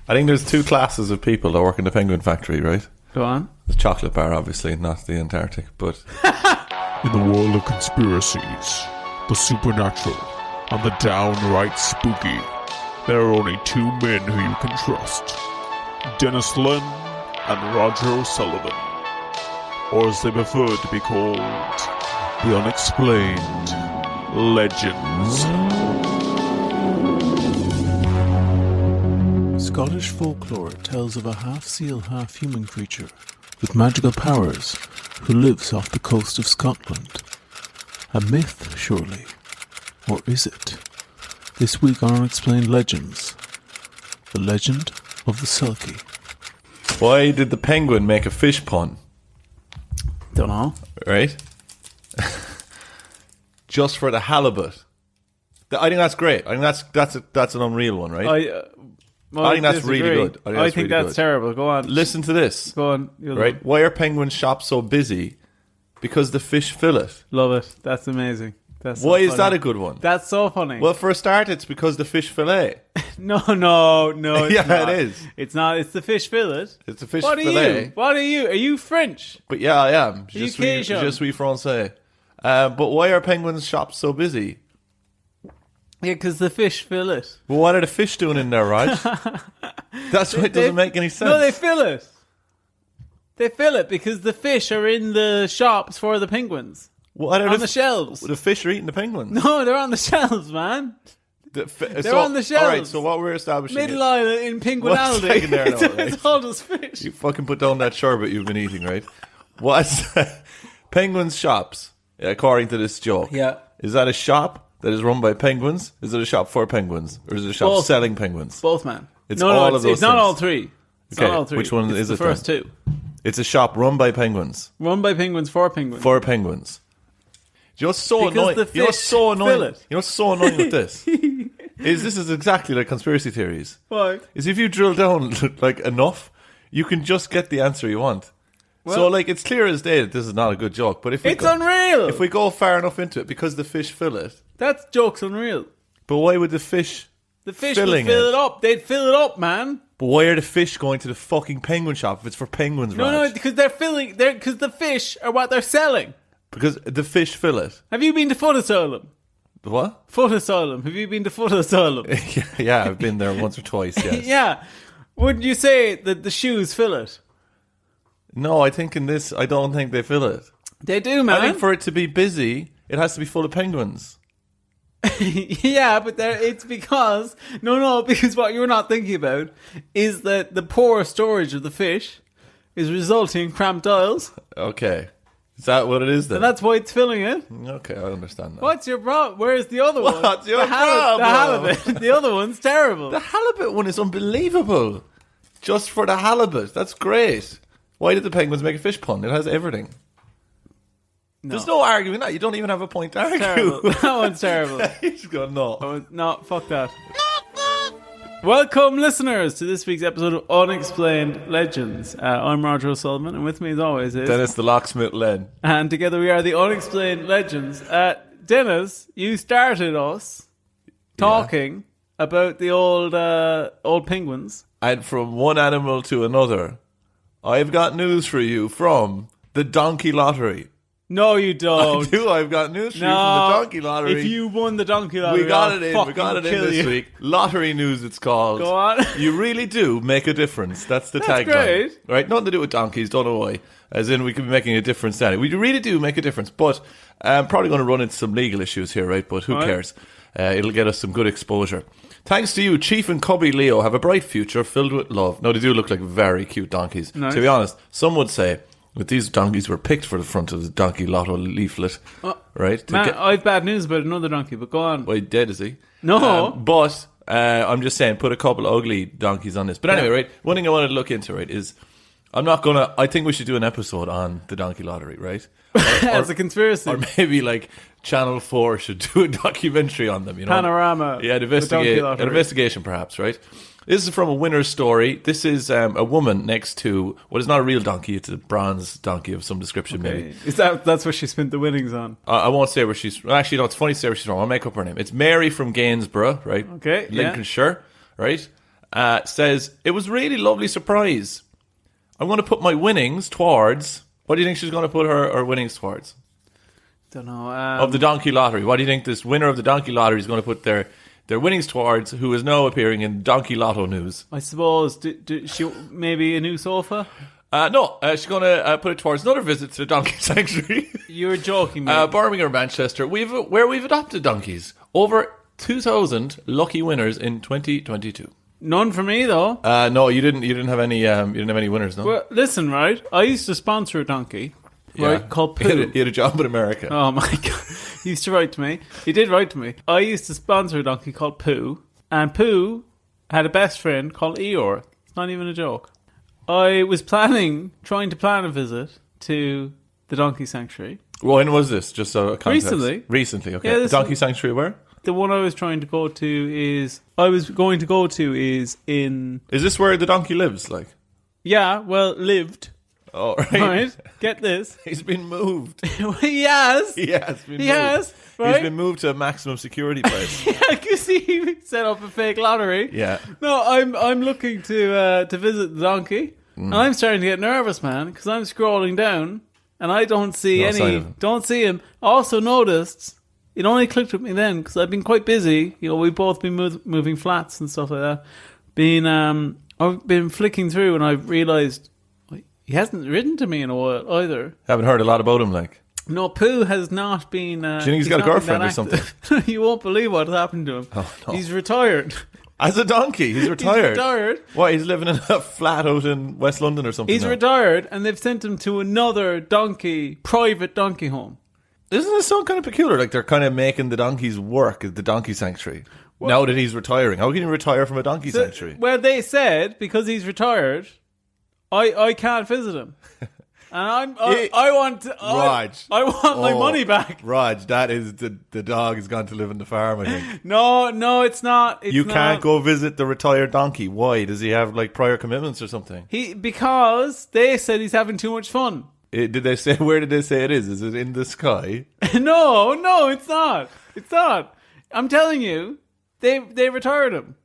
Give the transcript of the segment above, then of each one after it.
I think there's two classes of people that work in the penguin factory, right? Go on. The chocolate bar, obviously, not the Antarctic, but... In the world of conspiracies, the supernatural, and the downright spooky, there are only two men who you can trust. Denis Len and Roger O'Sullivan. Or as they prefer to be called, the Unexplained Legends. Scottish folklore tells of a half-seal, half-human creature with magical powers who lives off the coast of Scotland. A myth, surely? Or is it? This week on Unexplained Legends, the legend of the Selkie. Why did the penguin make a fish pun? Don't know. Right? Just for the halibut. I think that's great. I think that's an unreal one, right? I think that's really good. I think that's terrible. Go on. Listen to this. Go on. Right? Why are penguin shops so busy? Because the fish fillet. Love it. That's amazing. That's so Why funny. is that a good one? That's so funny. Well, for a start, it's because the fish fillet. No, it's yeah, not. it is. It's not. It's the fish fillet. It's the fish What fillet. What are you? Are you French? But yeah, I am. you Cajun? Je suis français. But why are penguins shops so busy? Yeah, because the fish fillet. Well, what are the fish doing in there, Raj? That's why it doesn't make any sense. No, they fill it. They fill it because the fish are in the shops for the penguins. What are on the shelves. The fish are eating the penguins. No, they're on the shelves, man. They're on the shelves. Alright, so what we're establishing Middle Island in Penguinality. There now, right? It's all just fish. You fucking put down that sherbet you've been eating, right? What's penguins shops, according to this joke? Yeah. Is that a shop that is run by penguins? Is it a shop for penguins? Or is it a shop Both. selling penguins? Both, man. It's all of those It's not things. all three. It's Okay, not all three. which one It's is the it first then? two. It's a shop run by penguins. Run by penguins for penguins. For penguins. You know what's so Because annoying? the You know what's so fish annoying? fill it. You know what's so annoying with this? This is exactly like conspiracy theories. Why? Is if you drill down like enough, you can just get the answer you want. Well, so like it's clear as day that this is not a good joke. But if we It's unreal. if we go far enough into it, because the fish fill it. That joke's unreal. But why would the fish? The fish would filling fill it up. They'd fill it up, man. But why are the fish going to the fucking penguin shop if it's for penguins? No, Raj? because they're filling. Because the fish are what they're selling. Because the fish fill it. Have you been to Foot Asylum? What? Foot Asylum. Have you been to Foot Asylum? Yeah, I've been there once or twice. Yes. Yeah. Wouldn't you say that the shoes fill it? No, I think in this, I don't think they fill it. They do, man. I think for it to be busy, it has to be full of penguins. Yeah, but it's because because what you're not thinking about is that the poor storage of the fish is resulting in cramped aisles, Okay. Is that what it is then? and that's why it's filling it. Okay, I understand that. What's your problem? Where's the other one? What's your The problem? halibut. The other one's terrible. The halibut one is unbelievable. Just for the halibut. That's great. Why did the penguins make a fish pun? It has everything. There's no arguing that. You don't even have a point to argue. Terrible. That one's terrible. He's gone, no. No, fuck that. Welcome, listeners, to this week's episode of Unexplained Legends. I'm Roger O'Sullivan, and with me, as always, is Dennis the locksmith Len. and together we are the Unexplained Legends. Dennis, you started us talking about the old penguins. And from one animal to another, I've got news for you from the donkey lottery. No, you don't. I've got news for you from the donkey lottery. If you won the donkey lottery, We got I'll it in. We fucking got it in kill this you. week. Lottery news, it's called. Go on. You really do make a difference. That's the That's tagline. great. Right? Nothing to do with donkeys. Don't know why. As in, we could be making a difference then. We really do make a difference. But I'm probably going to run into some legal issues here, right? But who Right. cares? It'll get us some good exposure. Thanks to you, Chief and Cubby Leo have a bright future filled with love. No, they do look like very cute donkeys. Nice. To be honest, some would say that these donkeys were picked for the front of the donkey lotto leaflet. Right? To Man, get- I've bad news about another donkey, but go on. well, dead is he? No. But I'm just saying, put a couple of ugly donkeys on this. But anyway, right, one thing I wanted to look into, right, is I think we should do an episode on the donkey lottery, right? As a conspiracy. Or maybe like Channel 4 should do a documentary on them, you know? Panorama. Yeah, the donkey an lottery. investigation perhaps, right? This is from a winner's story. This is a woman next to what is not a real donkey, it's a bronze donkey of some description maybe. Is that's what she spent the winnings on? I won't say where she's... Actually, no, it's funny to say where she's from. I'll make up her name. It's Mary from Gainsborough, right? Okay, yeah. Lincolnshire, right? says, it was really lovely surprise. I'm going to put my winnings towards... What do you think she's going to put her winnings towards? Don't know. Of the donkey lottery. What do you think this winner of the donkey lottery is going to put their winnings towards, who is now appearing in Donkey Lotto news? I suppose, she maybe a new sofa? No, she's going to put it towards another visit to the donkey sanctuary. You're joking, mate. Birmingham or Manchester, where we've adopted donkeys. Over 2,000 lucky winners in 2022. None for me, though. No, you didn't have any. You didn't have any winners, no. Well, listen, right? I used to sponsor a donkey, right, called Pooh. He had a job in America. Oh my god, he used to write to me. He did write to me. I used to sponsor a donkey called Pooh, and Pooh had a best friend called Eeyore. It's not even a joke. I was trying to plan a visit to the donkey sanctuary. When was this? Just so a context. Recently, okay. Yeah, donkey sanctuary where? The one I was going to go to is in... Is this where the donkey lives, like? Yeah, well, lived. Oh, Right? Get this. He's been moved. He has. He has been moved. He has, right? He's been moved to a maximum security place. Yeah, because he set up a fake lottery. Yeah. No, I'm looking to visit the donkey, and I'm starting to get nervous, man, because I'm scrolling down, and I don't see don't see him. I also noticed... It only clicked with me then because I've been quite busy. You know, we've both been moving flats and stuff like that. I've been flicking through and I've realised he hasn't written to me in a while either. Haven't heard a lot about him, like. No, Pooh has not been... Do you think he's got a girlfriend or something? You won't believe what happened to him. Oh, no. He's retired. As a donkey? He's retired? He's retired. Why, he's living in a flat out in West London or something? He's retired and they've sent him to another private donkey home. Isn't this so kind of peculiar? Like they're kind of making the donkeys work at the donkey sanctuary. Now that he's retiring. How can you retire from a donkey sanctuary? Well, they said because he's retired, I can't visit him. And I want my money back. Raj, that is the dog has gone to live in the farm, I think. No, it's not. You can't go visit the retired donkey. Why? Does he have like prior commitments or something? Because they said he's having too much fun. Where did they say it is? Is it in the sky? No, it's not. It's not. I'm telling you, they retired him.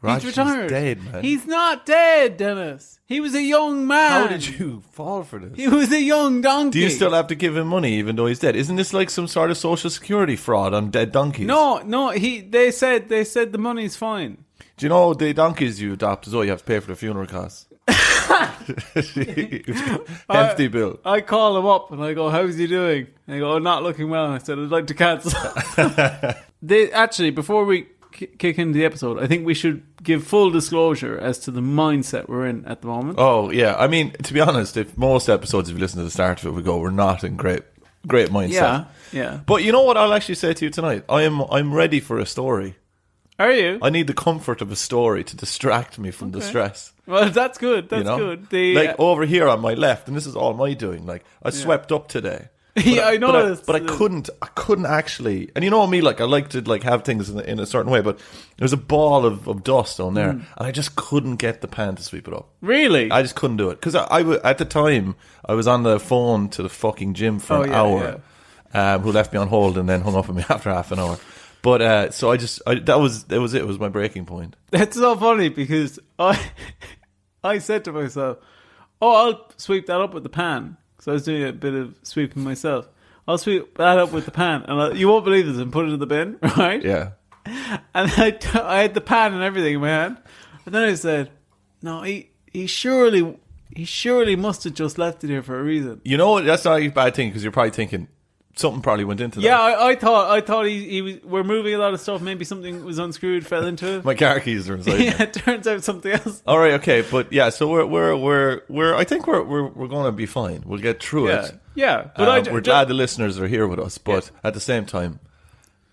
Raj, he's retired. He's dead, man. He's not dead, Dennis. He was a young man. How did you fall for this? He was a young donkey. Do you still have to give him money even though he's dead? Isn't this like some sort of social security fraud on dead donkeys? No. They said the money's fine. Do you know the donkeys you adopt as well? You have to pay for the funeral costs. Hefty bill. I call him up and I go, "How's he doing?" And they go, "Not looking well." And I said, "I'd like to cancel." Before we kick into the episode, I think we should give full disclosure as to the mindset we're in at the moment. Oh yeah, I mean, to be honest, if most episodes, if you listen to the start of it, we go, we're not in great mindset. Yeah. But you know what I'll actually say to you tonight? I'm ready for a story. Are you? I need the comfort of a story to distract me from the stress. Well, that's good. That's good. Like over here on my left, and this is all my doing. Like I swept up today. Yeah, I know. But I couldn't actually. And you know me, like I like to like have things in a certain way. But there's a ball of dust on there, and I just couldn't get the pan to sweep it up. Really? I just couldn't do it because at the time I was on the phone to the fucking gym for an hour. Yeah. Who left me on hold and then hung up on me after half an hour. But so that was it. It was my breaking point. It's so funny because I said to myself, "Oh, I'll sweep that up with the pan." So I was doing a bit of sweeping myself. I'll sweep that up with the pan, and you won't believe this, and put it in the bin, right? Yeah. And I had the pan and everything in my hand, and then I said, "No, he surely must have just left it here for a reason." You know what? That's not a bad thing because you're probably thinking something probably went into that. Yeah, I thought he was. We're moving a lot of stuff. Maybe something was unscrewed, fell into it. My car keys are inside. Yeah, it turns out something else. All right, okay, but yeah, so we're I think we're going to be fine. We'll get through it. Yeah, but we're glad the listeners are here with us, but at the same time,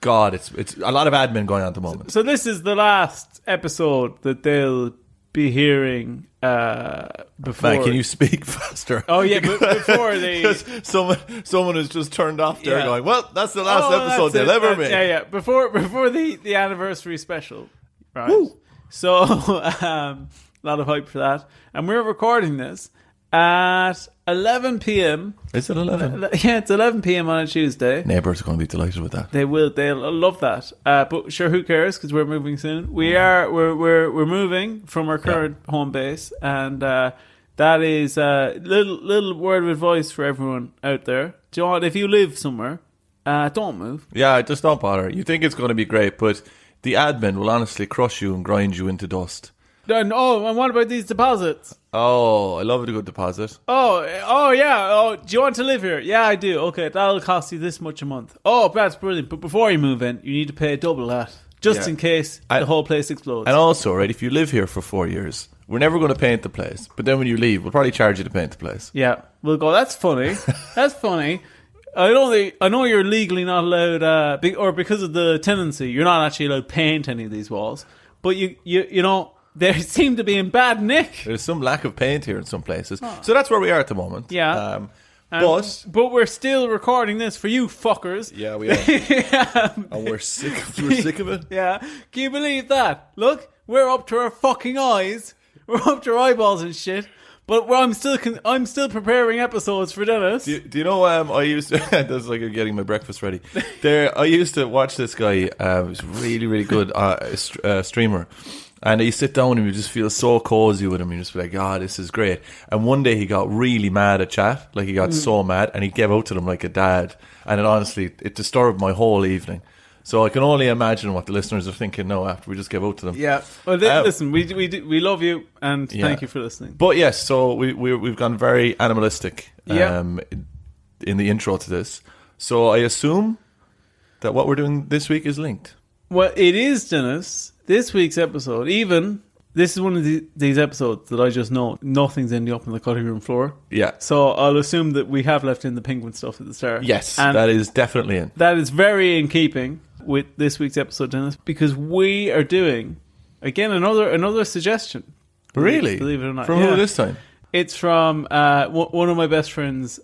God, it's a lot of admin going on at the moment. So this is the last episode that they'll be hearing before. Man, can you speak faster? Oh yeah, but before they someone has just turned off there going, well, that's the last episode they'll ever make. Yeah. Before the anniversary special, right? Woo. So a lot of hype for that, and we're recording this at 11 p.m. Is it 11? Yeah, it's 11 p.m. on a Tuesday. Neighbours are going to be delighted with that. They will. They'll love that. But sure, who cares? Because we're moving soon. We're moving from our current home base, and that is a little word of advice for everyone out there. Do you know what? If you live somewhere, don't move. Yeah, just don't bother. You think it's going to be great, but the admin will honestly crush you and grind you into dust. And what about these deposits? Oh, I love a good deposit. Oh, yeah. Oh, do you want to live here? Yeah, I do. Okay, that'll cost you this much a month. Oh, that's brilliant. But before you move in, you need to pay double that, just in case the whole place explodes. And also, right, if you live here for 4 years, we're never going to paint the place. But then when you leave, we'll probably charge you to paint the place. Yeah, we'll go, that's funny. That's funny. I know you're legally not allowed, or because of the tenancy, you're not actually allowed to paint any of these walls. But you know, they seem to be in bad nick. There's some lack of paint here in some places. Oh. So that's where we are at the moment. Yeah. But we're still recording this for you fuckers. Yeah, we are. And we're sick of it. Yeah. Can you believe that? Look, we're up to our fucking eyes. We're up to our eyeballs and shit. But I'm still preparing episodes for Denis. Do you know? I used to. That's like I'm getting my breakfast ready. I used to watch this guy. He's really, really good streamer. And you sit down and you just feel so cozy with him. You just be like, God, this is great. And one day he got really mad at chat. Like he got so mad and he gave out to them like a dad. And it disturbed my whole evening. So I can only imagine what the listeners are thinking now after we just gave out to them. Yeah. Well, listen, we love you and thank you for listening. But yes, so we've gone very animalistic in the intro to this. So I assume that what we're doing this week is linked. Well, it is, Denis. This week's episode, this is one of these episodes that I just know nothing's ending up on the cutting room floor. Yeah. So I'll assume that we have left in the penguin stuff at the start. Yes, and that is definitely in. That is very in keeping with this week's episode, Denis, because we are doing, again, another suggestion. Really? Believe it or not. From who this time? It's from one of my best friend's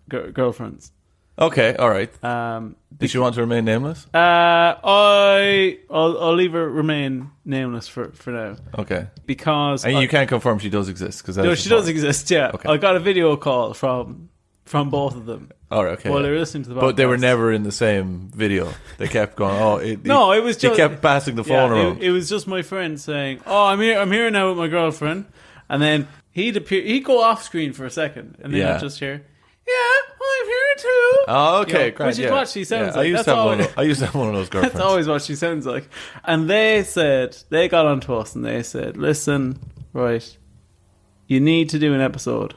girlfriends. Okay, all right. Did she want to remain nameless? I'll leave her remain nameless for now. Okay. Because you can't confirm she does exist. No, she does exist. Yeah. Okay. I got a video call from both of them. All right. Okay. While they were listening to the podcast. But they were never in the same video. They kept going. It was just. They kept passing the phone around. It was just my friend saying, "Oh, I'm here now with my girlfriend," and then he'd go off screen for a second, and then I'd just hear. Yeah, I'm here too. Oh, okay, great. Which is what she sounds like. I used to have one of those girlfriends. That's always what she sounds like. And they got onto us and they said, listen, right, you need to do an episode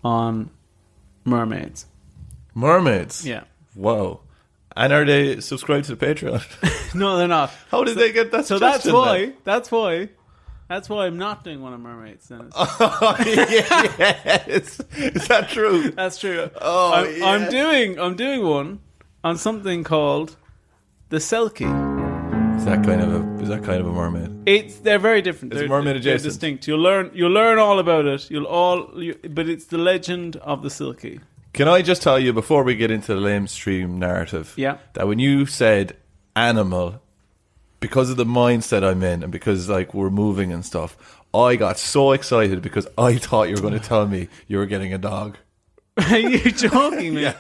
on mermaids. Mermaids? Yeah. Whoa. And are they subscribed to the Patreon? No, they're not. How did they get that suggestion? That's why I'm not doing one of mermaids. Oh, yes. Is that true? That's true. Oh, I'm doing one on something called the Selkie. Is that kind of a mermaid? They're very different. It's mermaid adjacent. They're distinct. You'll learn all about it. But it's the legend of the Selkie. Can I just tell you before we get into the lamestream narrative? Yeah. That when you said animal, because of the mindset I'm in and because like we're moving and stuff, I got so excited because I thought you were going to tell me you were getting a dog. Are you joking me? Yeah.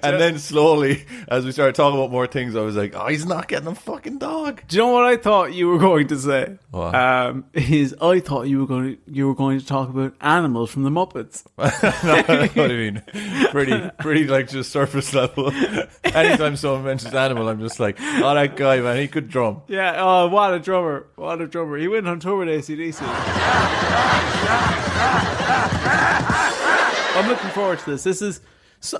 And then slowly, as we started talking about more things, I was like, oh, he's not getting a fucking dog. Do you know what I thought you were going to say? What? I thought you were going to talk about animals from the Muppets. No, what I mean. Pretty like just surface level. Anytime someone mentions animal, I'm just like, oh, that guy, man, he could drum. Yeah, oh, what a drummer. What a drummer. He went on tour with AC/DC. I'm looking forward to this. This is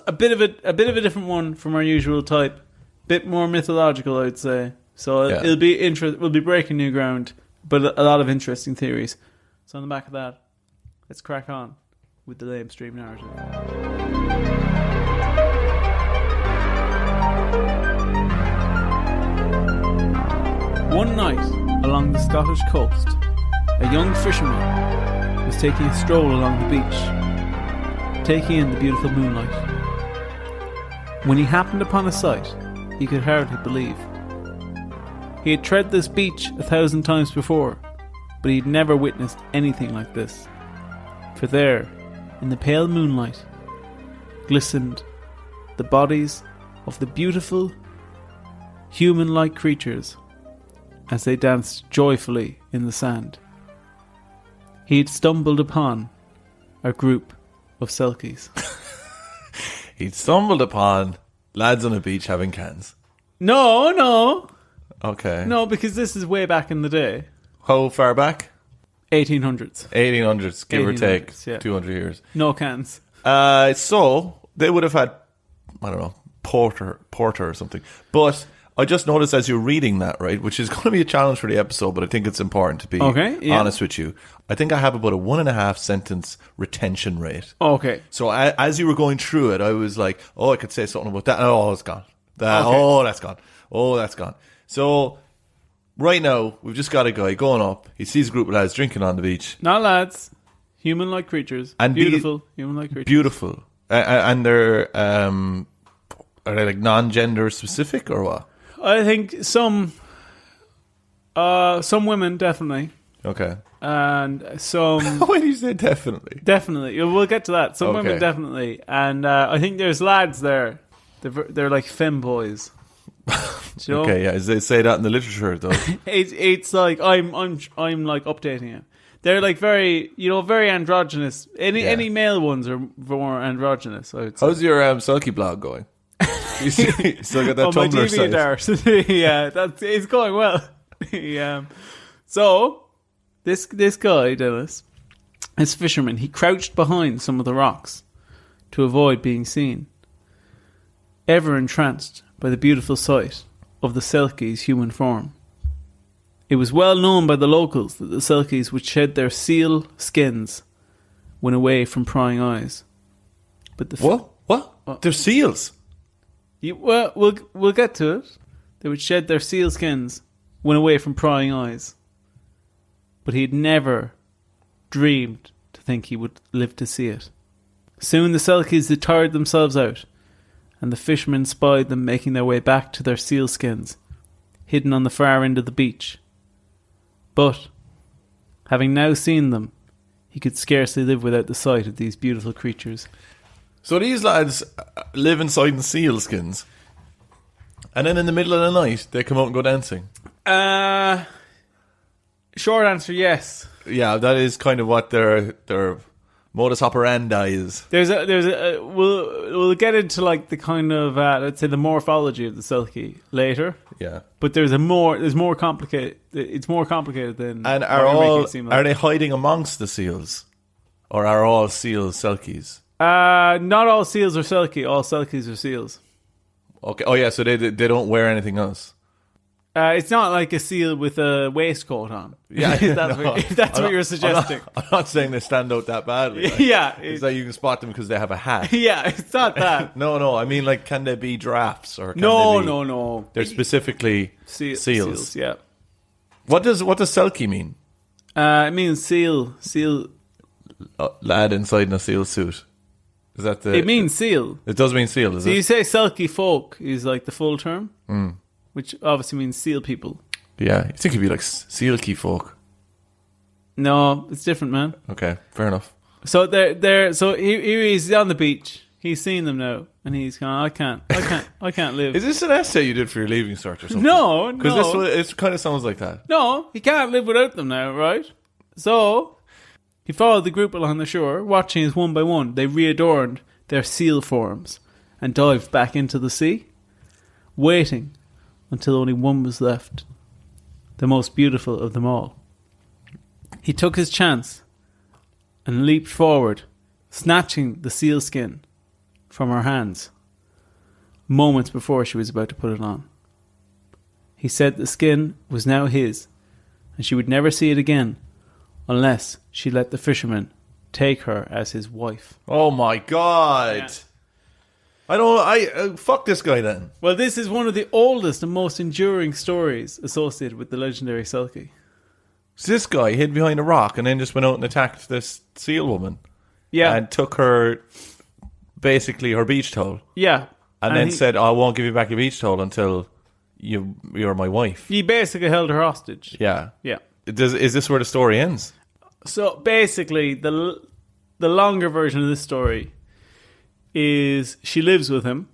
a bit of a different one from our usual type. Bit more mythological, I'd say. So it'll be we'll be breaking new ground, but a lot of interesting theories. So on the back of that, let's crack on with the lamestream narrative. One night along the Scottish coast, a young fisherman was taking a stroll along the beach, taking in the beautiful moonlight. When he happened upon a sight he could hardly believe. He had tread this beach 1,000 times before, but he'd never witnessed anything like this. For there, in the pale moonlight, glistened the bodies of the beautiful, human-like creatures as they danced joyfully in the sand. He had stumbled upon a group of selkies. He'd stumbled upon lads on a beach having cans. No. Okay. No, because this is way back in the day. How far back? 1800s. 1800s, give or take. 1800s, yeah. 200 years. No cans. So, they would have had, I don't know, porter or something. But I just noticed as you're reading that, right, which is going to be a challenge for the episode, but I think it's important to be honest with you. I think I have about a 1.5 sentence retention rate. Okay. So as you were going through it, I was like, oh, I could say something about that. Oh, it's gone. Oh, that's gone. Oh, that's gone. So right now, we've just got a guy going up. He sees a group of lads drinking on the beach. Not lads. Human-like creatures. And beautiful human-like creatures. Beautiful. And they're, are they like non-gender specific or what? I think some women, definitely. Okay. And some... Why do you say definitely? Definitely. We'll get to that. Some Okay. women, definitely. And I think there's lads there. They're like femboys. You know? Okay, yeah. They say that in the literature, though. It's like I'm like updating it. They're like very androgynous. Any male ones are more androgynous, I would say. How's your Selkie blog going? You still got that on my Tumblr site? DeviantArt. Yeah, it's going well. So this guy, Denis, this fisherman, he crouched behind some of the rocks to avoid being seen, ever entranced by the beautiful sight of the Selkie's human form. It was well known by the locals that the Selkies would shed their seal skins when away from prying eyes. But the What? They're seals. We'll get to it. They would shed their seal skins when away from prying eyes. But he'd never dreamed to think he would live to see it. Soon the Selkies had tired themselves out, and the fishermen spied them making their way back to their seal skins, hidden on the far end of the beach. But, having now seen them, he could scarcely live without the sight of these beautiful creatures. So these lads live inside in seal skins, and then in the middle of the night they come out and go dancing. Short answer, yes. Yeah, that is kind of what their modus operandi is. We'll get into like the kind of let's say the morphology of the Selkie later. Yeah, but there's more complicated. It's more complicated than. And are they hiding amongst the seals, or are all seals Selkies? Not all seals are Selkie. All Selkies are seals. Okay. Oh yeah. So they don't wear anything else. It's not like a seal with a waistcoat on. Yeah, if that's what you're suggesting. I'm not saying they stand out that badly. Like, yeah, it's like you can spot them because they have a hat. Yeah, it's not that. No. I mean, like, can they be giraffes or? No. They're specifically seals. Yeah. What does Selkie mean? It means seal. Lad inside in a seal suit. Is that the? It means seal. It does mean seal. Is so it? You say Selkie folk is like the full term, which obviously means seal people. Yeah, you think it'd be like Selkie folk. No, it's different, man. Okay, fair enough. So they're so here he's on the beach. He's seen them now, and he's gone. I can't live. Is this an essay you did for your leaving cert or something? No, because it kind of sounds like that. No, he can't live without them now, right? So he followed the group along the shore, watching as one by one they readorned their seal forms and dived back into the sea, waiting until only one was left, the most beautiful of them all. He took his chance and leaped forward, snatching the seal skin from her hands, moments before she was about to put it on. He said the skin was now his, and she would never see it again unless she let the fisherman take her as his wife. Oh my god. Yeah. Fuck this guy then. Well, this is one of the oldest and most enduring stories associated with the legendary Selkie. So this guy hid behind a rock and then just went out and attacked this seal woman. Yeah. And took her, basically her beach towel. Yeah. And then said, I won't give you back your beach towel until you're my wife. He basically held her hostage. Yeah. Yeah. Is this where the story ends? So basically, the longer version of this story is she lives with him,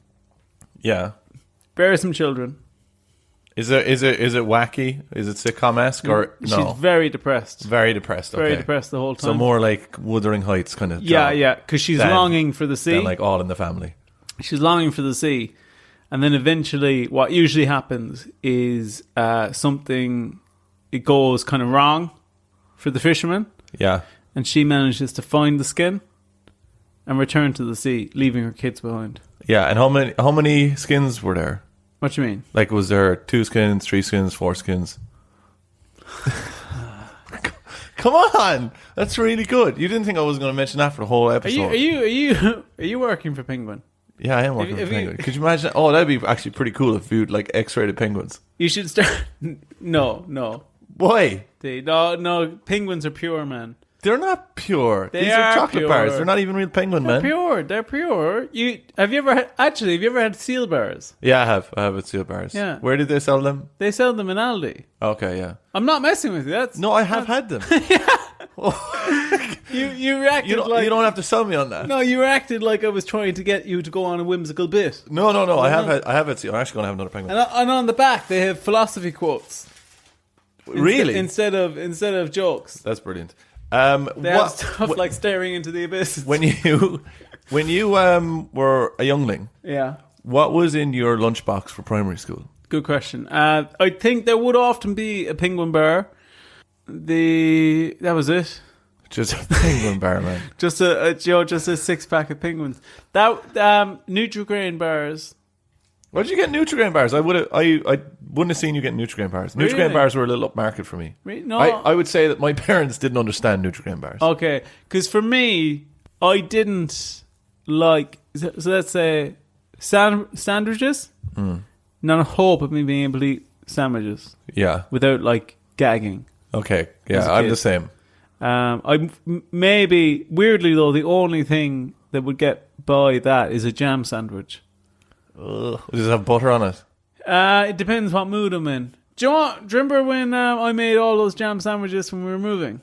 Yeah. bears some children. Is it wacky? Is it sitcom-esque or no? She's very depressed. Very depressed. Okay. Very depressed the whole time. So more like Wuthering Heights kind of. Yeah, because she's longing for the sea. Than like All in the Family. She's longing for the sea, and then eventually, what usually happens is something it goes kind of wrong for the fisherman. Yeah. And she manages to find the skin and return to the sea, leaving her kids behind. Yeah, and how many skins were there? What do you mean? Like, was there 2 skins, 3 skins, 4 skins? Come on, that's really good. You didn't think I was going to mention that for the whole episode? Are you working for Penguin? Yeah, I am working for Penguin. Could you imagine? Oh, that'd be actually pretty cool if you like X-rated penguins. You should start. No. Why? No. Penguins are pure, man. They're not pure. These are chocolate pure. bars. They're not even real penguin, man. They're pure. Have you ever had seal bars? Yeah, I have. I have at seal bars. Yeah. Where did they sell them? They sell them in Aldi. Okay, yeah. I'm not messing with you. No, I have had them. You reacted like you don't have to sell me on that. No, you acted like I was trying to get you to go on a whimsical bit. No. I have had seal. I'm actually going to have another penguin. And on the back they have philosophy quotes. Really? Instead of jokes. That's brilliant. They have stuff like staring into the abyss. When you were a youngling, yeah, what was in your lunchbox for primary school? Good question. I think there would often be a penguin bar. That was it. Just a penguin bar, man. Just a 6-pack of penguins. That Nutri-Grain bars. Why did you get Nutri-Grain bars? I wouldn't have seen you get Nutri-Grain bars. Really? Nutri-Grain bars were a little upmarket for me. No, I would say that my parents didn't understand Nutri-Grain bars. Okay, because for me, I didn't like. So let's say sandwiches. Not a hope of me being able to eat sandwiches. Yeah. Without like gagging. Okay. Yeah, I'm the same. I maybe weirdly though the only thing that would get by that is a jam sandwich. Ugh. Does it have butter on it? It depends what mood I'm in. Do you remember when I made all those jam sandwiches when we were moving?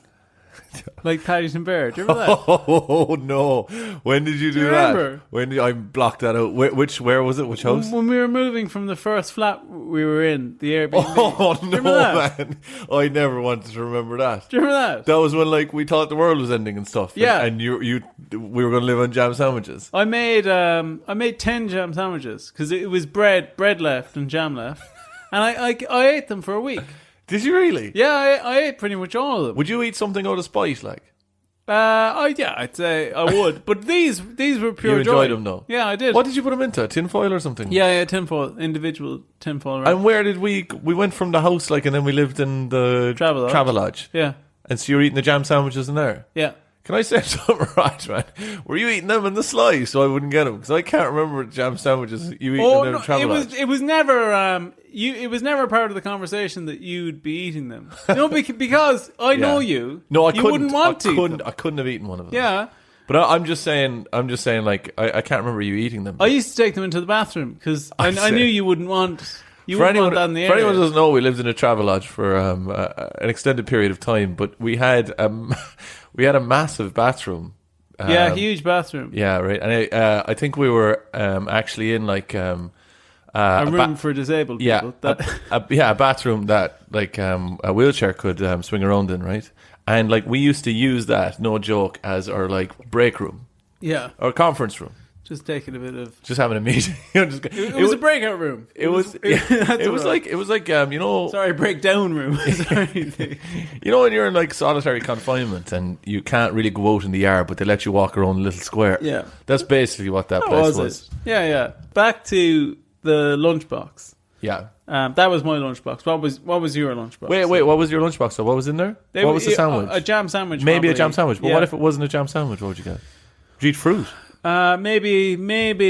Like Paddington Bear. Do you remember that? Oh, no. When did you do that? Remember? When did I blocked that out? Where was it? Which house? When we were moving from the first flat we were in, the Airbnb. Oh, no, man. I never wanted to remember that. Do you remember that? That was when like we thought the world was ending and stuff. Yeah. And we were going to live on jam sandwiches. I made 10 jam sandwiches because it was bread left and jam left. And I ate them for a week. Did you really? Yeah, I ate pretty much all of them. Would you eat something out of spite, like? I'd say I would. But these were pure You enjoyed joy. them, though? Yeah, I did. What did you put them into? Tinfoil or something? Yeah, tinfoil, individual tinfoil. Right? And where did we went from the house, like, and then we lived in the Travelodge. Yeah. And so you were eating the jam sandwiches in there? Yeah. Can I say something right, man? Were you eating them in the slice so I wouldn't get them? Because I can't remember jam sandwiches you eating in the Travelodge. It was never it was never part of the conversation that you'd be eating them. No, because I know you. No, I you couldn't. wouldn't want to. I couldn't have eaten one of them. Yeah. But I'm just saying, like, I can't remember you eating them. I used to take them into the bathroom because I knew you wouldn't want. You wouldn't want that in the area. For anyone who doesn't know, we lived in a Travelodge for an extended period of time, but we had a massive bathroom. Huge bathroom. Yeah, right. And I think we were actually in like a room for disabled people. A bathroom that like a wheelchair could swing around in, right? And like we used to use that, no joke, as our like break room. Yeah. Or conference room. Just taking a bit of... Just having a meeting. It was a breakout room. It was like you know... Sorry, breakdown room. Sorry. You know when you're in like solitary confinement and you can't really go out in the yard, but they let you walk around a little square. Yeah. That's basically what that place was. Yeah. Back to the lunchbox. Yeah. That was my lunchbox. What was your lunchbox? Wait, what was your lunchbox? So what was in there? What was the sandwich? A jam sandwich. Maybe probably. A jam sandwich. But what if it wasn't a jam sandwich? What would you get? Would you eat fruit? Maybe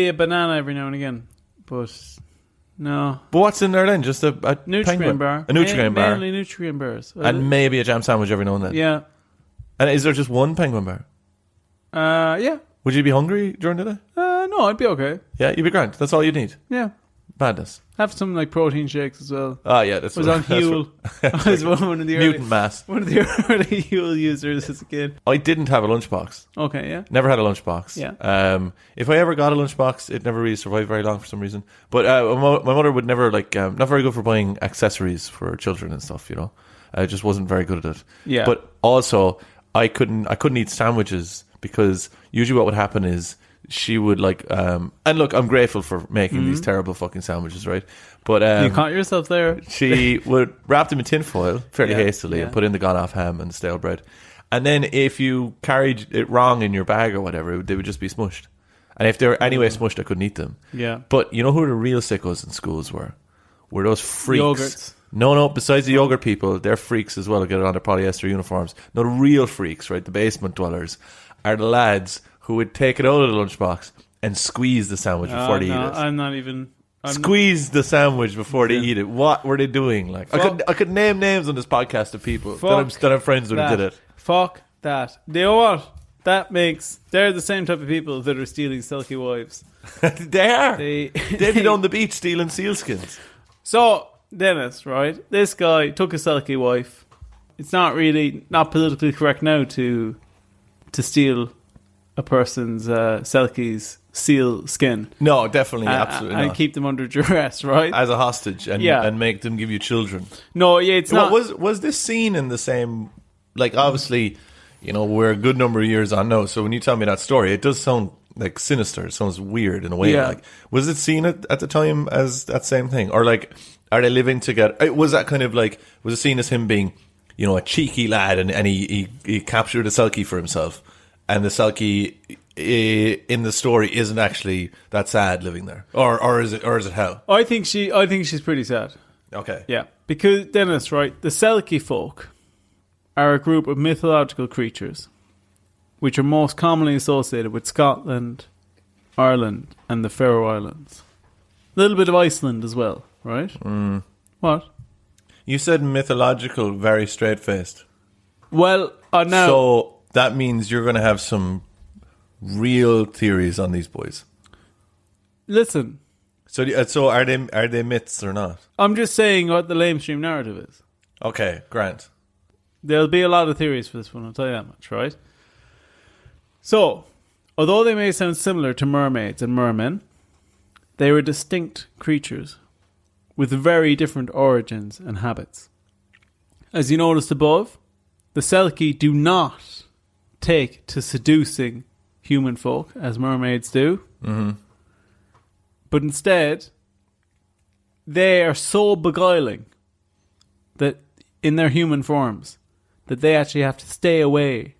a banana every now and again, but no. But what's in there then? Just a Nutri-Grain bar. A Nutri-Grain bar. Mainly Nutri-Grain bars. And maybe a jam sandwich every now and then. Yeah. And is there just one penguin bar? Yeah. Would you be hungry during the day? No, I'd be okay. Yeah, you'd be grand. That's all you need. Yeah. Madness. Have some like protein shakes as well. Oh yeah, that's I was on Huel. I was one of the mutant mass. One of the early Huel users as a kid. I didn't have a lunchbox. Okay, yeah. Never had a lunchbox. Yeah. If I ever got a lunchbox, it never really survived very long for some reason. But my mother would never not very good for buying accessories for children and stuff. You know, I just wasn't very good at it. Yeah. But also, I couldn't eat sandwiches because usually what would happen is she would and look, I'm grateful for making these terrible fucking sandwiches, right? But you caught yourself there. She would wrap them in tinfoil fairly hastily and put in the gone off ham and stale bread. And then if you carried it wrong in your bag or whatever, they would just be smushed. And if they were anyway smushed, I couldn't eat them. Yeah. But you know who the real sickos in schools were? Were those freaks. Yogurts. No, besides the yogurt people, they're freaks as well who get it on their polyester uniforms. No, the real freaks, right, the basement dwellers, are the lads who would take it out of the lunchbox and squeeze the sandwich before they eat it. I'm not even... Squeeze the sandwich before they eat it. What were they doing? Like I could name names on this podcast of people that I'm friends with who did it. Fuck that. You know what? They're the same type of people that are stealing Selkie wives. They are. They'd be on the beach stealing sealskins. So, Denis, right? This guy took a Selkie wife. It's not politically correct now to steal a person's Selkie's seal skin. No, definitely, absolutely and not. keep them under duress, right? As a hostage and make them give you children. No, yeah, it's not. Was this scene in the same... Like, obviously, you know, we're a good number of years on now, so when you tell me that story, it does sound like sinister. It sounds weird in a way. Yeah. Like, was it seen at the time as that same thing? Or, like, are they living together? Was that kind of like... Was it seen as him being, you know, a cheeky lad and he captured a Selkie for himself? And the Selkie in the story isn't actually that sad living there, or is it hell? I think she's pretty sad. Okay, Yeah, because Denis, right? The Selkie folk are a group of mythological creatures, which are most commonly associated with Scotland, Ireland, and the Faroe Islands. A little bit of Iceland as well, right? What? You said mythological, very straight faced. Well, now. So that means you're going to have some real theories on these boys. Listen. So are they myths or not? I'm just saying what the lamestream narrative is. Okay, Grant. There'll be a lot of theories for this one, I'll tell you that much, right? So, although they may sound similar to mermaids and mermen, they were distinct creatures with very different origins and habits. As you noticed above, the Selkie do not take to seducing human folk as mermaids do. Mm-hmm. But instead, they are so beguiling that in their human forms that they actually have to stay away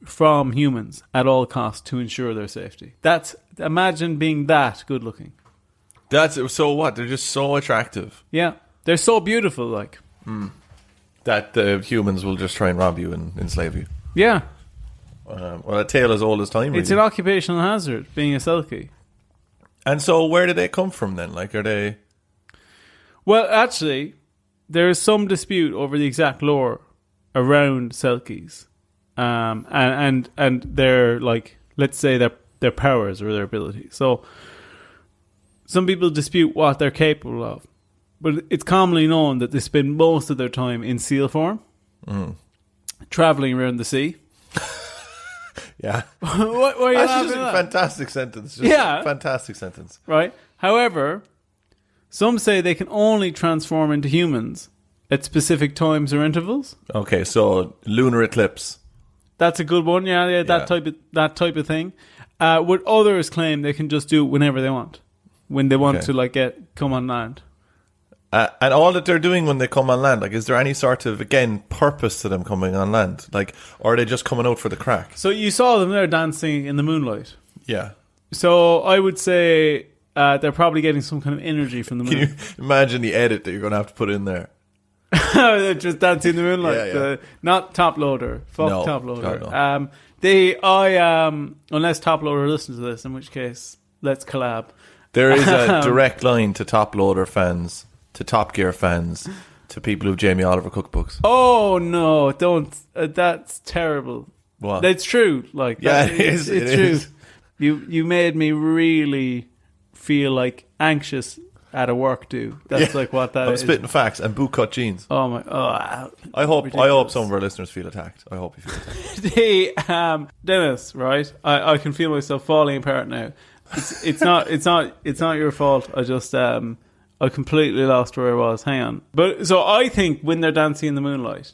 from humans at all costs to ensure their safety. Imagine being that good looking. So what? They're just so attractive. Yeah. They're so beautiful, like. That the humans will just try and rob you and enslave you. Yeah. Well, a tale as old as time, really. It's an occupational hazard, being a Selkie. And so where did they come from then? Like, are they... Well, actually, there is some dispute over the exact lore around Selkies. And their, like, let's say their powers or their abilities. So, some people dispute what they're capable of. But it's commonly known that they spend most of their time in seal form, travelling around the sea. Yeah. What are you That's laughing just a at? fantastic sentence. Yeah. A fantastic sentence. Right. However, some say they can only transform into humans at specific times or intervals. Okay, so lunar eclipse. That's a good one. Yeah, that type of thing. What others claim they can just do whenever they want, when they want to come on land. And all that they're doing when they come on land, like, is there any sort of, again, purpose to them coming on land? Like, or are they just coming out for the crack? So you saw them there dancing in the moonlight. Yeah. So I would say they're probably getting some kind of energy from the moon. Can you imagine the edit that you're going to have to put in there? They're just dancing in the moonlight. Yeah. Not Top Loader. Fuck No, Top Loader. God, no. Unless Top Loader listens to this, in which case, let's collab. There is a direct line to Top Loader fans, to Top Gear fans, to people who Jamie Oliver cookbooks. Oh no! Don't. That's terrible. What? That's true. Like, yeah, it's true. You made me really feel like anxious out of work do. That's like what that I'm is. spitting facts and bootcut jeans. Oh my! Oh, I hope ridiculous. some of our listeners feel attacked. I hope you feel attacked. Dennis, right? I can feel myself falling apart now. It's not your fault. I just I completely lost where I was. Hang on. But so I think when they're dancing in the moonlight,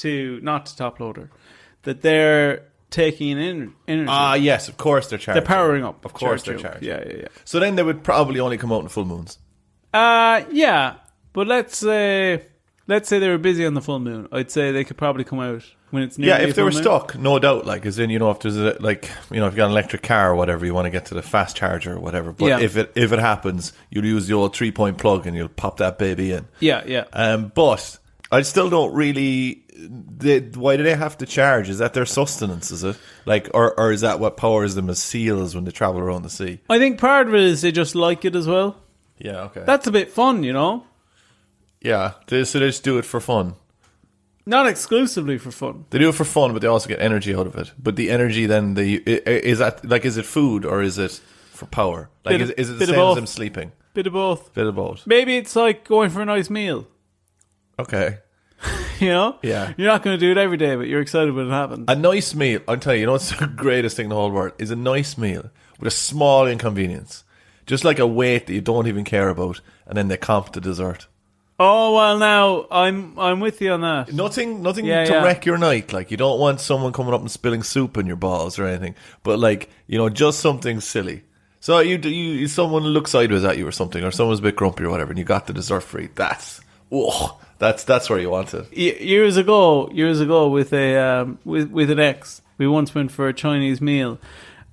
not to top loader, that they're taking in energy. Yes, of course they're charged. They're powering up. Of course Charge they're up. charged. Yeah. So then they would probably only come out in full moons. Yeah. But let's say they were busy on the full moon. I'd say they could probably come out when it's near. Yeah, if they were stuck, no doubt. Like, as in, if there's if you got an electric car or whatever, you want to get to the fast charger or whatever. But if it happens, you'll use the old 3-point plug and you'll pop that baby in. Yeah. But I still don't really. Why do they have to charge? Is that their sustenance? Is it or is that what powers them as seals when they travel around the sea? I think part of it is they just like it as well. Yeah, okay. That's a bit fun, Yeah, so they just do it for fun. Not exclusively for fun. They do it for fun, but they also get energy out of it. But the energy then, is it food or is it for power? Is it the same as them sleeping? Bit of both. Bit of both. Maybe it's like going for a nice meal. Okay. Yeah. You're not going to do it every day, but you're excited when it happens. A nice meal, I'll tell you, what's the greatest thing in the whole world is a nice meal with a small inconvenience. Just like a weight that you don't even care about, and then they comp the dessert. Oh, well, now I'm with you on that. Nothing to wreck your night. Like, you don't want someone coming up and spilling soup in your balls or anything. But just something silly. So you someone look sideways at you or something, or someone's a bit grumpy or whatever, and you got the dessert free. That's where you want it. Years ago, with with an ex, we once went for a Chinese meal,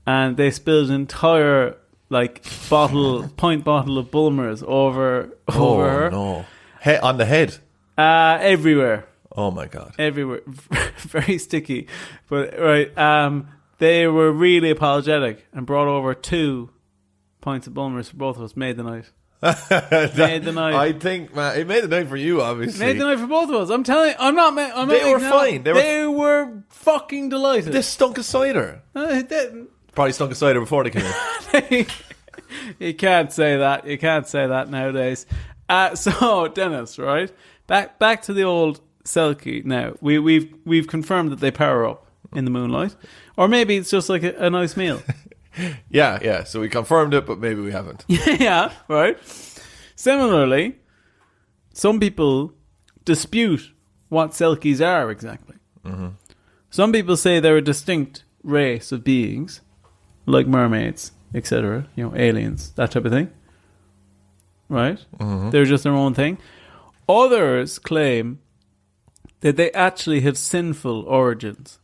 and they spilled an entire pint bottle of Bulmers over her. No. On the head? Everywhere. Oh my God. Everywhere. Very sticky. But, right, they were really apologetic and brought over 2 pints of Bulmers for both of us. Made the night. Made the night. I think, man, it made the night for you, obviously. Made the night for both of us. I'm telling you, I'm not. They were fine. They were fucking delighted. This stunk of cider. Probably stunk of cider before they came in. You can't say that. You can't say that nowadays. So Dennis, right? Back to the old Selkie. Now we've confirmed that they power up in the moonlight, or maybe it's just like a nice meal. Yeah. So we confirmed it, but maybe we haven't. Yeah, right. Similarly, some people dispute what Selkies are exactly. Mm-hmm. Some people say they're a distinct race of beings, like mermaids, etc. Aliens, that type of thing. Right? Mm-hmm. They're just their own thing. Others claim that they actually have sinful origins.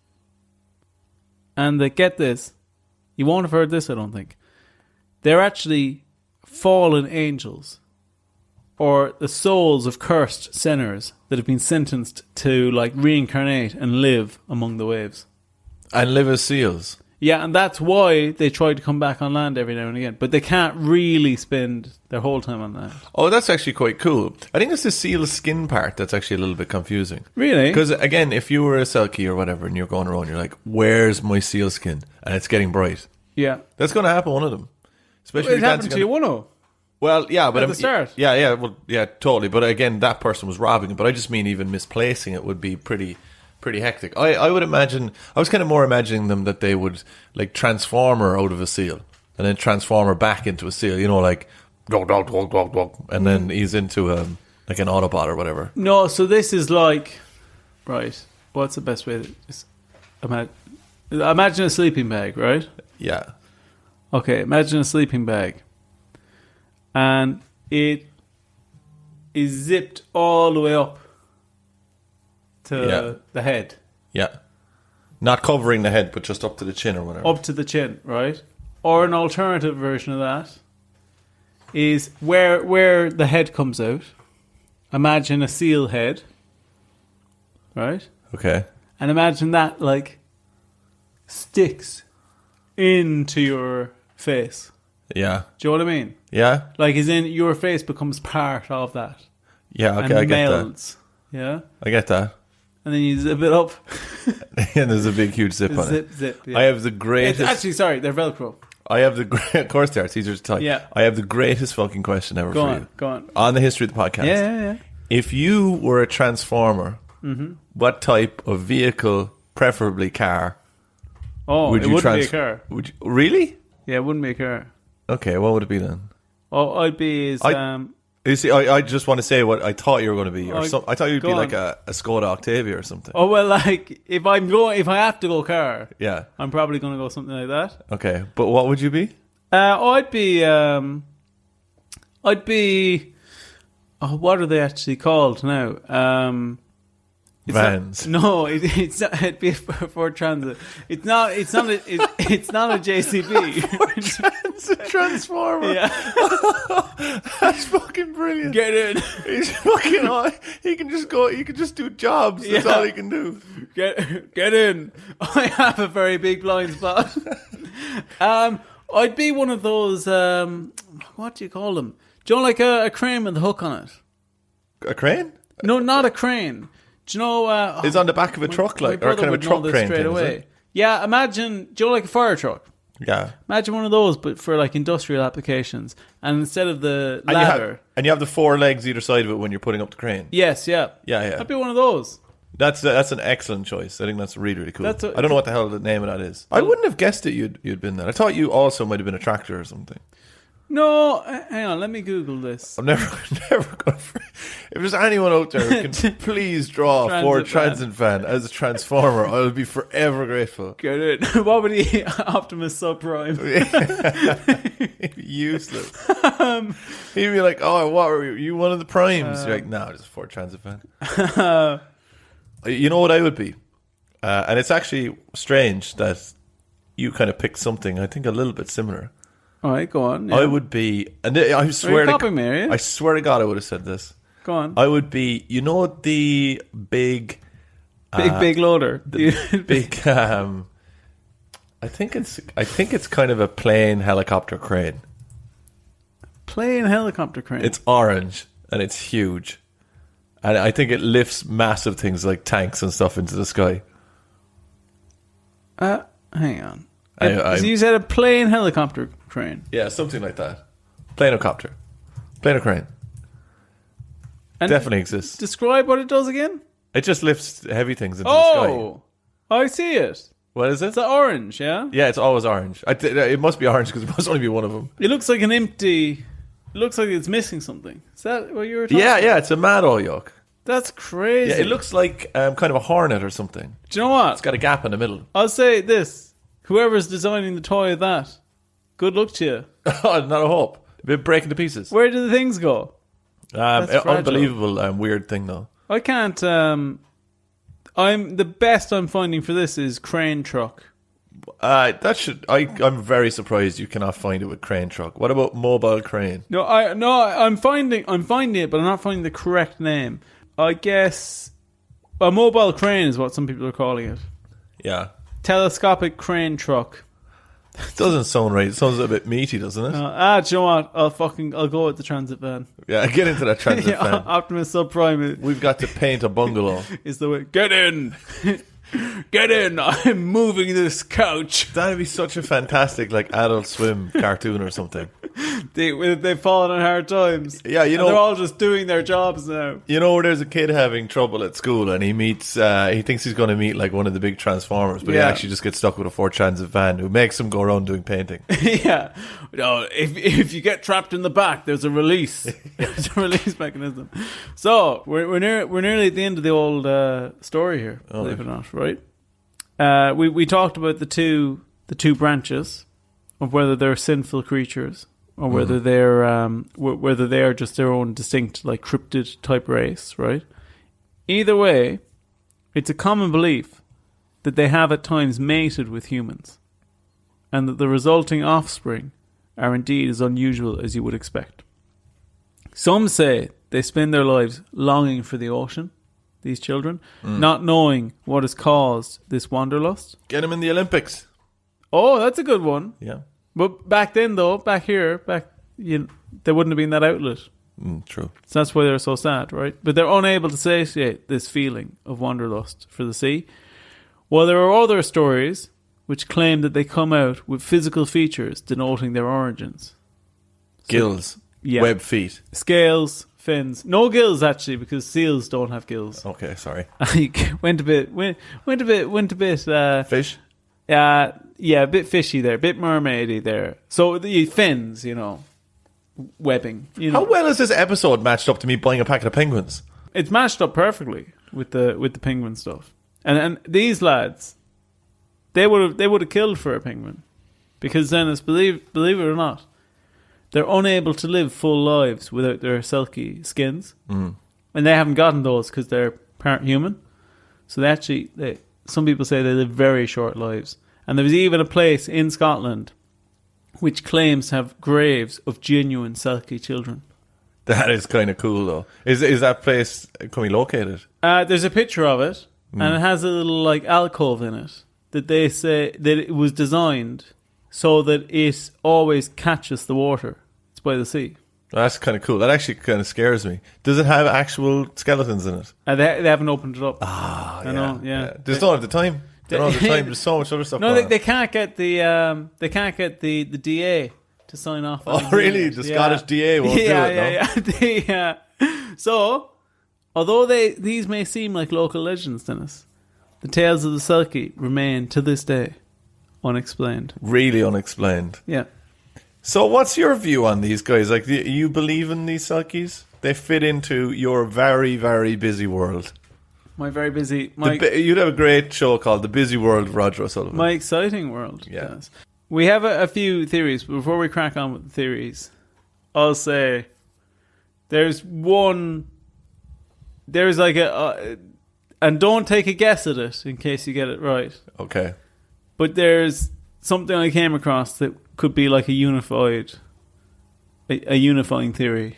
And that, get this, you won't have heard this, I don't think. They're actually fallen angels, or the souls of cursed sinners that have been sentenced to reincarnate and live among the waves. And live as seals. Yeah, and that's why they try to come back on land every now and again. But they can't really spend their whole time on land. Oh, that's actually quite cool. I think it's the seal skin part that's actually a little bit confusing. Really? Because, again, if you were a Selkie or whatever and you're going around, you're like, where's my seal skin? And it's getting bright. Yeah. That's going to happen, one of them. Especially it happened to you, one. Well, yeah, but at the start. Yeah, well, yeah, totally. But again, that person was robbing it. But I just mean even misplacing it would be pretty hectic. I would imagine, I was kind of more imagining them that they would transform her out of a seal and then transform her back into a seal, dog, dog, dog, dog, dog, and then he's into an Autobot or whatever. No, so this is right, what's the best way to imagine a sleeping bag, right? Yeah. Okay, imagine a sleeping bag, and it is zipped all the way up to the head. Yeah. Not covering the head, but just up to the chin or whatever. Up to the chin, right? Or an alternative version of that is where the head comes out. Imagine a seal head, right? Okay. And imagine that sticks into your face. Yeah. Do you know what I mean? Yeah. As in your face becomes part of that. Yeah, okay, and I get melds. that. Yeah? I get that. And then you zip it up. And there's a big, huge zip on it. Zip, yeah. I have the greatest... Actually, sorry, they're Velcro. I have of course they are. It's easier to type. Yeah. I have the greatest fucking question ever for you. Go on. On the history of the podcast. Yeah. If you were a transformer, what type of vehicle, preferably car, Oh, it wouldn't be a car. Would you, really? Yeah, it wouldn't be a car. Okay, what would it be then? Oh, I'd be You see, I just want to say what I thought you were going to be. Or I thought you'd be go like a Skoda Octavia or something. Oh well, like if I have to go car, Yeah. I'm probably going to go something like that. Okay, but what would you be? I'd be. Oh, what are they actually called now? Vans. It's not. It'd be a Ford Transit. It's not. It's not a JCB. It's a transformer. Yeah. That's fucking brilliant. Get in. He's fucking. He can just go. He can just do jobs. That's all he can do. Get in. I have a very big blind spot. I'd be one of those. What do you call them? Do you know, like a crane with a hook on it? A crane? No, not a crane. Do you know? It's on the back of a truck, like, or kind of a truck crane straight thing, away. is it? Yeah, imagine. Do you know, like a fire truck? Yeah. Imagine one of those, but for like industrial applications, and instead of the ladder, and you have the 4 legs either side of it when you're putting up the crane. yes, yeah, Yeah. I'd be one of those. That's an excellent choice. I think that's really, really cool. I That's don't know what the hell the name of that is. I wouldn't have guessed that you'd been that. I thought you also might have been a tractor or something. No, hang on, let me Google this. I'm never going to... If there's anyone out there who can please draw a Ford Transit van as a transformer, I'll be forever grateful. Get it. What would he... Optimus Subprime. Useless. He'd be like, oh, what were you one of the primes? You're like, no, just a Ford Transit van. You know what I would be? And it's actually strange that you kind of picked something, I think, a little bit similar. All right, go on. Yeah. I would be, and I swear I swear to God, I would have said this. Go on. I would be, you know, the big loader. The big. I think it's kind of a plane helicopter crane. Plane helicopter crane. It's orange and it's huge, and I think it lifts massive things like tanks and stuff into the sky. Hang on. So you said a plane helicopter crane. Yeah, something like that. Planocopter. Plano crane. And definitely exists. Describe what it does again. It just lifts heavy things into the sky. Oh, I see it. What is it? It's orange, yeah? Yeah, it's always orange. It must be orange because it must only be one of them. It looks like an empty... It looks like it's missing something. Is that what you were talking about? Yeah, it's a mad oil yoke. That's crazy. Yeah, it looks like kind of a hornet or something. Do you know what? It's got a gap in the middle. I'll say this. Whoever's designing the toy of that, good luck to you. Not a hope. A bit breaking to pieces. Where do the things go? Unbelievable weird thing though. I can't... the best I'm finding for this is crane truck. I'm very surprised you cannot find it with crane truck. What about mobile crane? I'm finding it, but I'm not finding the correct name. I guess a mobile crane is what some people are calling it. Yeah. Telescopic crane truck. It doesn't sound right. It sounds a bit meaty, doesn't it? Do you know what? I'll go with the transit van. Yeah, get into that transit van. Optimus Subprime. We've got to paint a bungalow. Is the way. Get in. Get in. I'm moving this couch. That'd be such a fantastic Adult Swim cartoon or something. They've fallen on hard times. Yeah, you know, they're all just doing their jobs now. You know, where there's a kid having trouble at school and he meets, he thinks he's going to meet one of the big transformers, but he actually just gets stuck with a Ford Transit van who makes him go around doing painting. Yeah. No, if you get trapped in the back, there's a release. There's a release mechanism. So we're nearly at the end of the old story here. Believe it or not, right? We talked about the two branches of whether they're sinful creatures or whether they are just their own distinct cryptid type race, right? Either way, it's a common belief that they have at times mated with humans, and that the resulting offspring are indeed as unusual as you would expect. Some say they spend their lives longing for the ocean, these children, not knowing what has caused this wanderlust. Get them in the Olympics. Oh, that's a good one. Yeah. But back then, though, there wouldn't have been that outlet. True. So that's why they're so sad, right? But they're unable to satiate this feeling of wanderlust for the sea. Well, there are other stories which claim that they come out with physical features denoting their origins. Gills. Yeah. Web feet. Scales, fins. No gills, actually, because seals don't have gills. Okay, sorry. went a bit. Fish? Yeah, a bit fishy there, a bit mermaidy there. So the fins, webbing. How well is this episode matched up to me buying a packet of penguins? It's matched up perfectly with the penguin stuff. And these lads, they would have killed for a penguin, because Dennis, believe it or not, they're unable to live full lives without their Selkie skins, and they haven't gotten those because they're part human. So some people say they live very short lives. And there was even a place in Scotland which claims to have graves of genuine Selkie children. That is kind of cool, though. Is that place, can we locate it? There's a picture of it, and it has a little alcove in it that they say that it was designed so that it always catches the water. It's by the sea. That's kind of cool. That actually kind of scares me. Does it have actual skeletons in it? They haven't opened it up. Ah, yeah. They don't have the time. They don't have the time. There's so much other stuff. No, they can't get the DA to sign off. Oh, really? The Scottish DA won't do it. Yeah. So, although these may seem like local legends, Dennis, the tales of the Selkie remain to this day unexplained. Really unexplained. Yeah. So what's your view on these guys? Like, do you believe in these Selkies? They fit into your very, very busy world. My very busy... You'd have a great show called The Busy World of Roger O'Sullivan. My exciting world. Yeah. Yes. We have a few theories, but before we crack on with the theories, I'll say there's one... There's and don't take a guess at it in case you get it right. Okay. But there's something I came across that could be like a unifying theory.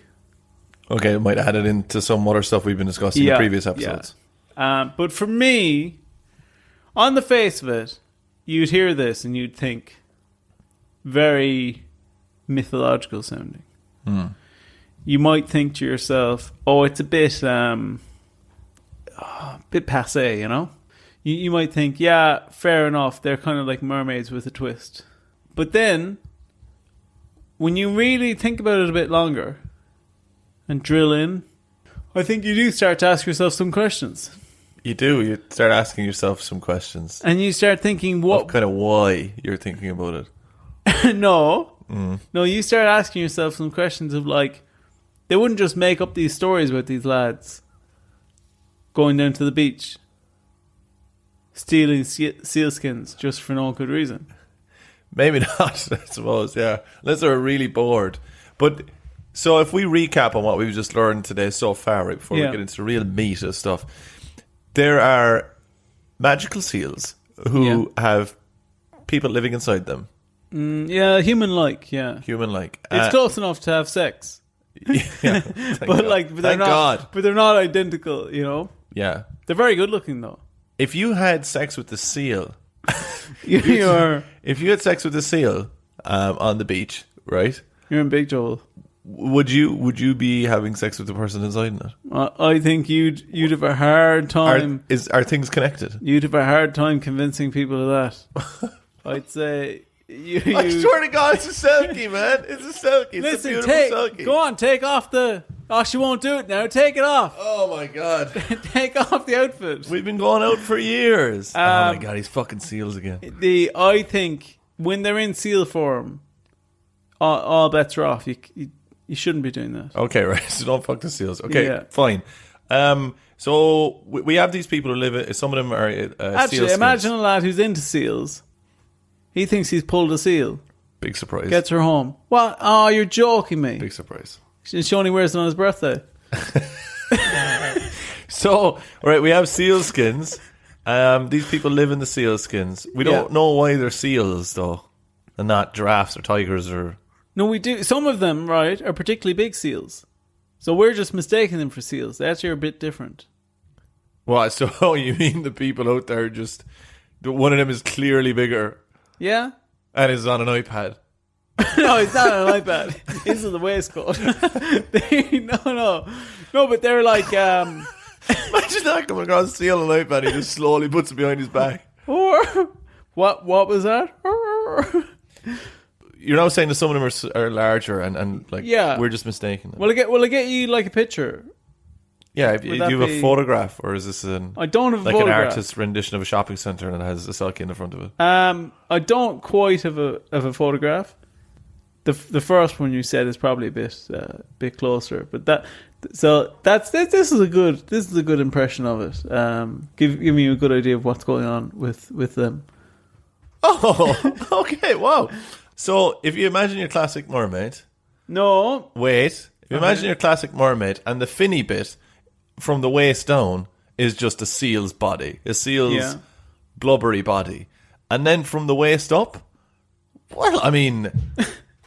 Okay, it might add it into some other stuff we've been discussing in previous episodes. Yeah. But for me, on the face of it, you'd hear this and you'd think very mythological sounding. You might think to yourself, oh, it's a bit passé, You might think, yeah, fair enough, they're kind of like mermaids with a twist. But then, when you really think about it a bit longer and drill in, I think you do start to ask yourself some questions. You do. You start asking yourself some questions. And you start thinking, what kind of why you're thinking about it. No, you start asking yourself some questions of they wouldn't just make up these stories about these lads going down to the beach, stealing sealskins just for no good reason. Maybe not, I suppose, yeah. Unless they're really bored. But, so if we recap on what we've just learned today so far, right, before we get into the real meat of stuff, there are magical seals who have people living inside them. Human-like, yeah. Human-like. It's close enough to have sex. Yeah, but they're not. But they're not identical, Yeah. They're very good looking, though. If you had sex with the seal... If you had sex with a seal on the beach, right? You're in big trouble. Would you be having sex with the person inside it? I think you'd have a hard time. Are things connected? You'd have a hard time convincing people of that. I'd say. I swear to God, it's a Selkie, man. It's a Selkie. Listen, it's a beautiful Selkie. Go on, take off the... Oh, she won't do it now. Take it off. Oh, my God. Take off the outfit. We've been going out for years. Oh, my God, he's fucking seals again. I think when they're in seal form, all bets are off. You shouldn't be doing that. Okay, right. So don't fuck the seals. Okay, fine. So we have these people who live... Some of them are actually, seal imagine a lad who's into seals. He thinks he's pulled a seal. Big surprise. Gets her home. What? Oh, you're joking me. Big surprise. She only wears it on his birthday. So, all right, we have seal skins. These people live in the seal skins. We don't know why they're seals, though, and not giraffes or tigers or... No, we do. Some of them, right, are particularly big seals. So we're just mistaking them for seals. They actually are a bit different. What? So you mean the people out there just... One of them is clearly bigger... Yeah. And it's on an iPad. No, it's not on an iPad. This is the waistcoat. No, but they're like... Imagine that coming across a seal on an iPad. He just slowly puts it behind his back. Or What was that? You're now saying that some of them are larger and like Yeah. we're just mistaken them. Will I get you like a picture? Yeah, do you have a photograph, or is this I don't have a like photograph. an artist's rendition of a shopping centre and it has a selkie in the front of it? I don't quite have a photograph. The first one you said is probably a bit closer, but this is a good impression of it. Give me a good idea of what's going on with them. Oh, okay, wow. So if you imagine your classic mermaid, No, if you imagine your classic mermaid, and the finny bit from the waist down is just a seal's body, a seal's blubbery body, and then from the waist up, well, I mean,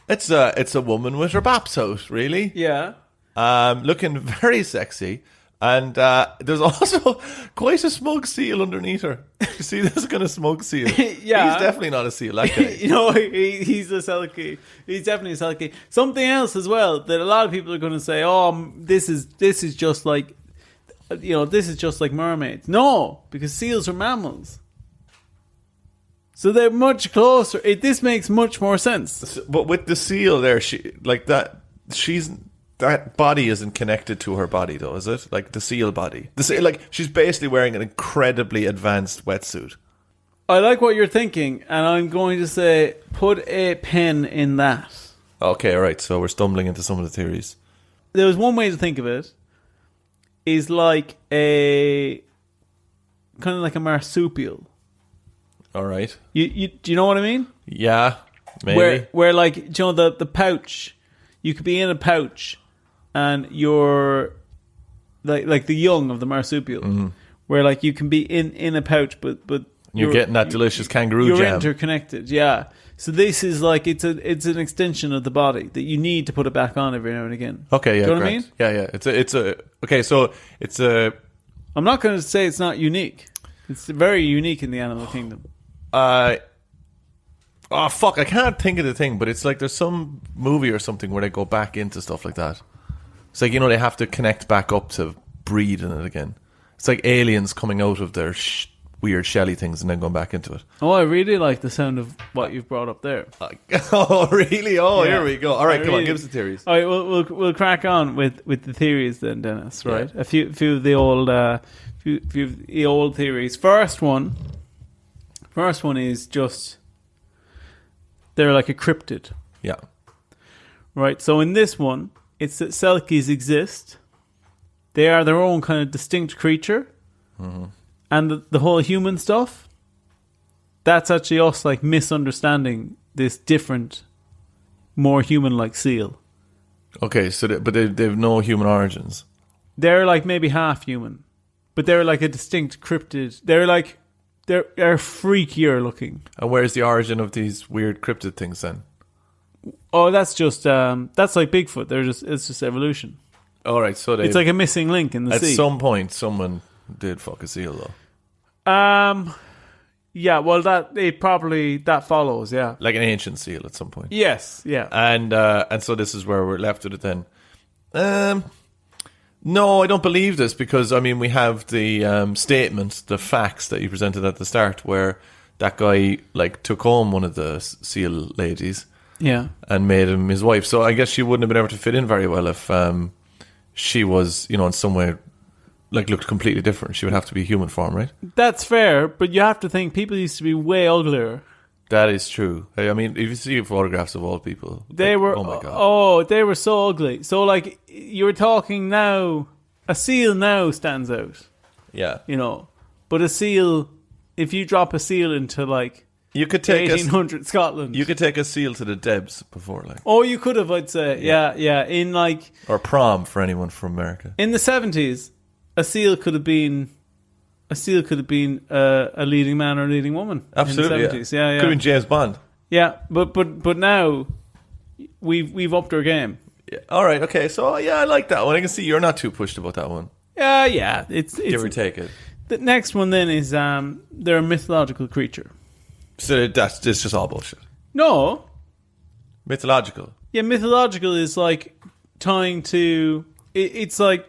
it's a woman with her baps out, really. yeah. Looking very sexy, and there's also quite a smug seal underneath her. You see this kind of smug seal? Yeah. He's definitely not a seal, that guy. He's a selkie. He's definitely a selkie. Something else as well that a lot of people are going to say, "Oh, this is just like, this is just like mermaids." No, because seals are mammals, so they're much closer. This makes much more sense. But with the seal there, that body isn't connected to her body, though, is it? Like the seal body. Like she's basically wearing an incredibly advanced wetsuit. I like what you're thinking, and I'm going to say put a pin in that. Okay, all right. So we're stumbling into some of the theories. There's one way to think of it. Is like a kind of like a marsupial. All right. Do you know what I mean? Yeah, maybe. Where like the pouch, you could be in a pouch, and you're like the young of the marsupial, where like you can be in a pouch, but you're getting that delicious kangaroo you're jam. interconnected, yeah. So this is like it's an extension of the body that you need to put it back on every now and again. Okay, yeah, do you know what I mean? Yeah. It's a okay. So it's a. I'm not going to say it's not unique. It's very unique in the animal kingdom. Oh fuck! I can't think of the thing, but it's like there's some movie or something where they go back into stuff like that. It's like they have to connect back up to breed in it again. It's like aliens coming out of their weird shelly things and then going back into it. Oh, I really like the sound of what you've brought up there. Oh, really? Oh, Yeah. Here we go. All right, come on, give us the theories. All right, we'll crack on with the theories then, Dennis. Right, yeah. A few of the old old theories. First one is just they're like a cryptid. Yeah. Right. So in this one, it's that selkies exist. They are their own kind of distinct creature. Mm-hmm. And the whole human stuff, that's actually us like misunderstanding this different, more human-like seal. Okay, so they've no human origins. They're like maybe half human, but they're like a distinct cryptid. They're freakier looking. And where's the origin of these weird cryptid things then? Oh, that's just that's like Bigfoot. It's just evolution. All right, so it's like a missing link in the sea. At some point, someone did fuck a seal, though. Yeah. Well, that follows. Yeah, like an ancient seal at some point. Yes. Yeah. And so this is where we're left with it then. No, I don't believe this because I mean we have the statement, the facts that you presented at the start, where that guy like took home one of the seal ladies. Yeah. And made him his wife. So I guess she wouldn't have been able to fit in very well if she was, in some way, like looked completely different. She would have to be human form, right? That's fair, but you have to think people used to be way uglier. That is true. I mean, if you see photographs of old people, they were, oh my God. Oh, they were so ugly. So like, you're talking now, a seal now stands out. Yeah. But a seal, if you drop a seal into like, you could take 1800 Scotland. You could take a seal to the Debs before, like. Oh, you could have, I'd say. Yeah. In like, or prom for anyone from America. In the 70s, a seal could have been a leading man or a leading woman. Absolutely. In the 70s. Yeah. Could have been James Bond. Yeah, but now we've upped our game. Yeah. All right. Okay. So I like that one. I can see you're not too pushed about that one. Yeah. It's give or take it. The next one then is they're a mythological creature. So it's just all bullshit. No. Mythological. Yeah, mythological is like tying to... It's like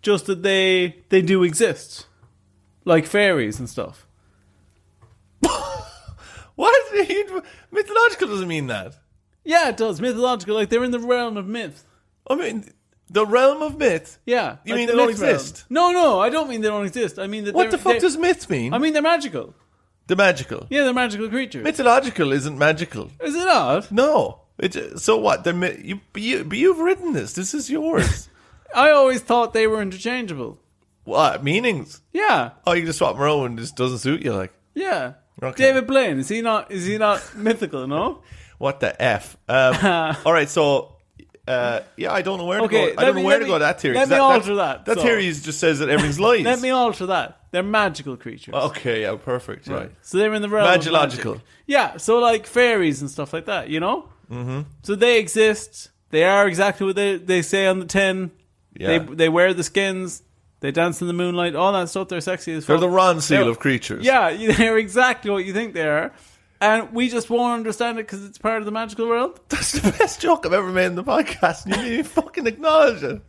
just that they do exist. Like fairies and stuff. Mythological doesn't mean that. Yeah, it does. Mythological, like they're in the realm of myth. I mean, the realm of myth. Yeah. You like mean the they don't myth realm. exist? No, I don't mean they don't exist. I mean that. What the fuck does myth mean? I mean they're magical. The magical. Yeah, they're magical creatures. Mythological isn't magical. Is it not? No. So what? You've written this. This is yours. I always thought they were interchangeable. What? Meanings? Yeah. Oh, you can just swap them around and it just doesn't suit you, like. Yeah. Okay. David Blaine, is he not mythical, no? What the F? All right, so... I don't know where to go. I don't know where to go with that theory. Let me alter that. That theory just says that everything's lies. Let me alter that. They're magical creatures. Okay, yeah, perfect. Right. So they're in the realm of Magilogical. magic. Yeah, so like fairies and stuff like that, you know? Mm-hmm. So they exist. They are exactly what they say on the tin. Yeah. They wear the skins. They dance in the moonlight. All that stuff. They're sexy as fuck. They're the Ron seal of creatures. Yeah, they're exactly what you think they are. And we just won't understand it because it's part of the magical world. That's the best joke I've ever made in the podcast, and you didn't even fucking acknowledge it.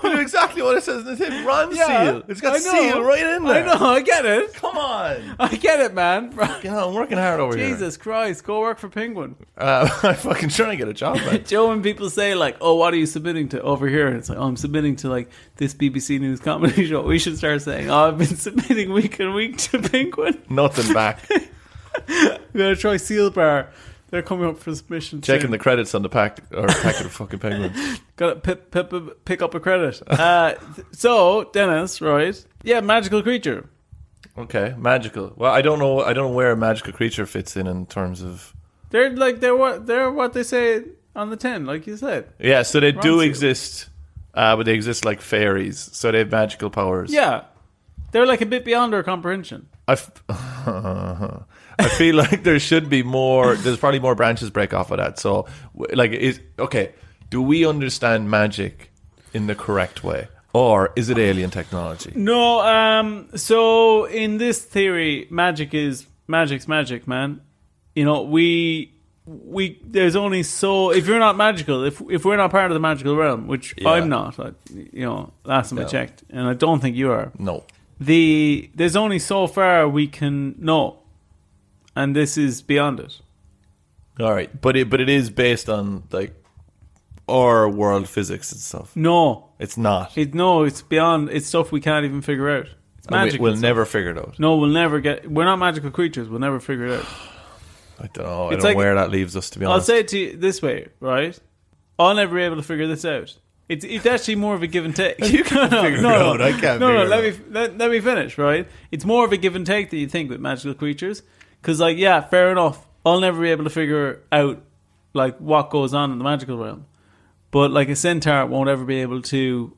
You know exactly what it says in the thing. Ron seal. It's got seal right in there. I know, I get it. Come on. I get it, man. Yeah, I'm working hard over here. Jesus Christ, go work for Penguin. I'm fucking trying to get a job, man. Joe, when people say like, oh, what are you submitting to over here? And it's like, oh, I'm submitting to like this BBC News comedy show. We should start saying, oh, I've been submitting week and week to Penguin. Nothing back. We're going to try Seal Bar. They're coming up for submission. Checking the credits on the packet of fucking Penguins. Got to pick up a credit. So, Dennis, right? Yeah, magical creature. Okay, magical. Well, I don't know where a magical creature fits in terms of. They're what they say on the tin, like you said. Yeah, so they do exist, but they exist like fairies. So they have magical powers. Yeah, they're like a bit beyond our comprehension. I feel like there should be more. There's probably more branches break off of that. So, do we understand magic in the correct way, or is it alien technology? No. So in this theory, magic's magic, man. You know, we there's only so if you're not magical, if we're not part of the magical realm, which I'm not. Last time I checked, and I don't think you are. No. There's only so far we can know. And this is beyond it. All right, but it is based on like our world physics and stuff. No, it's not. It's beyond. It's stuff we can't even figure out. It's magic. We'll never figure it out. No, we'll never get. We're not magical creatures. We'll never figure it out. I don't know. I don't know where that leaves us. To be honest, I'll say it to you this way, right? I'll never be able to figure this out. It's actually more of a give and take. You can't figure it out. I can't. Let me finish. Right? It's more of a give and take that you think with magical creatures. Because, like, yeah, fair enough. I'll never be able to figure out, like, what goes on in the magical realm. But, like, a centaur won't ever be able to,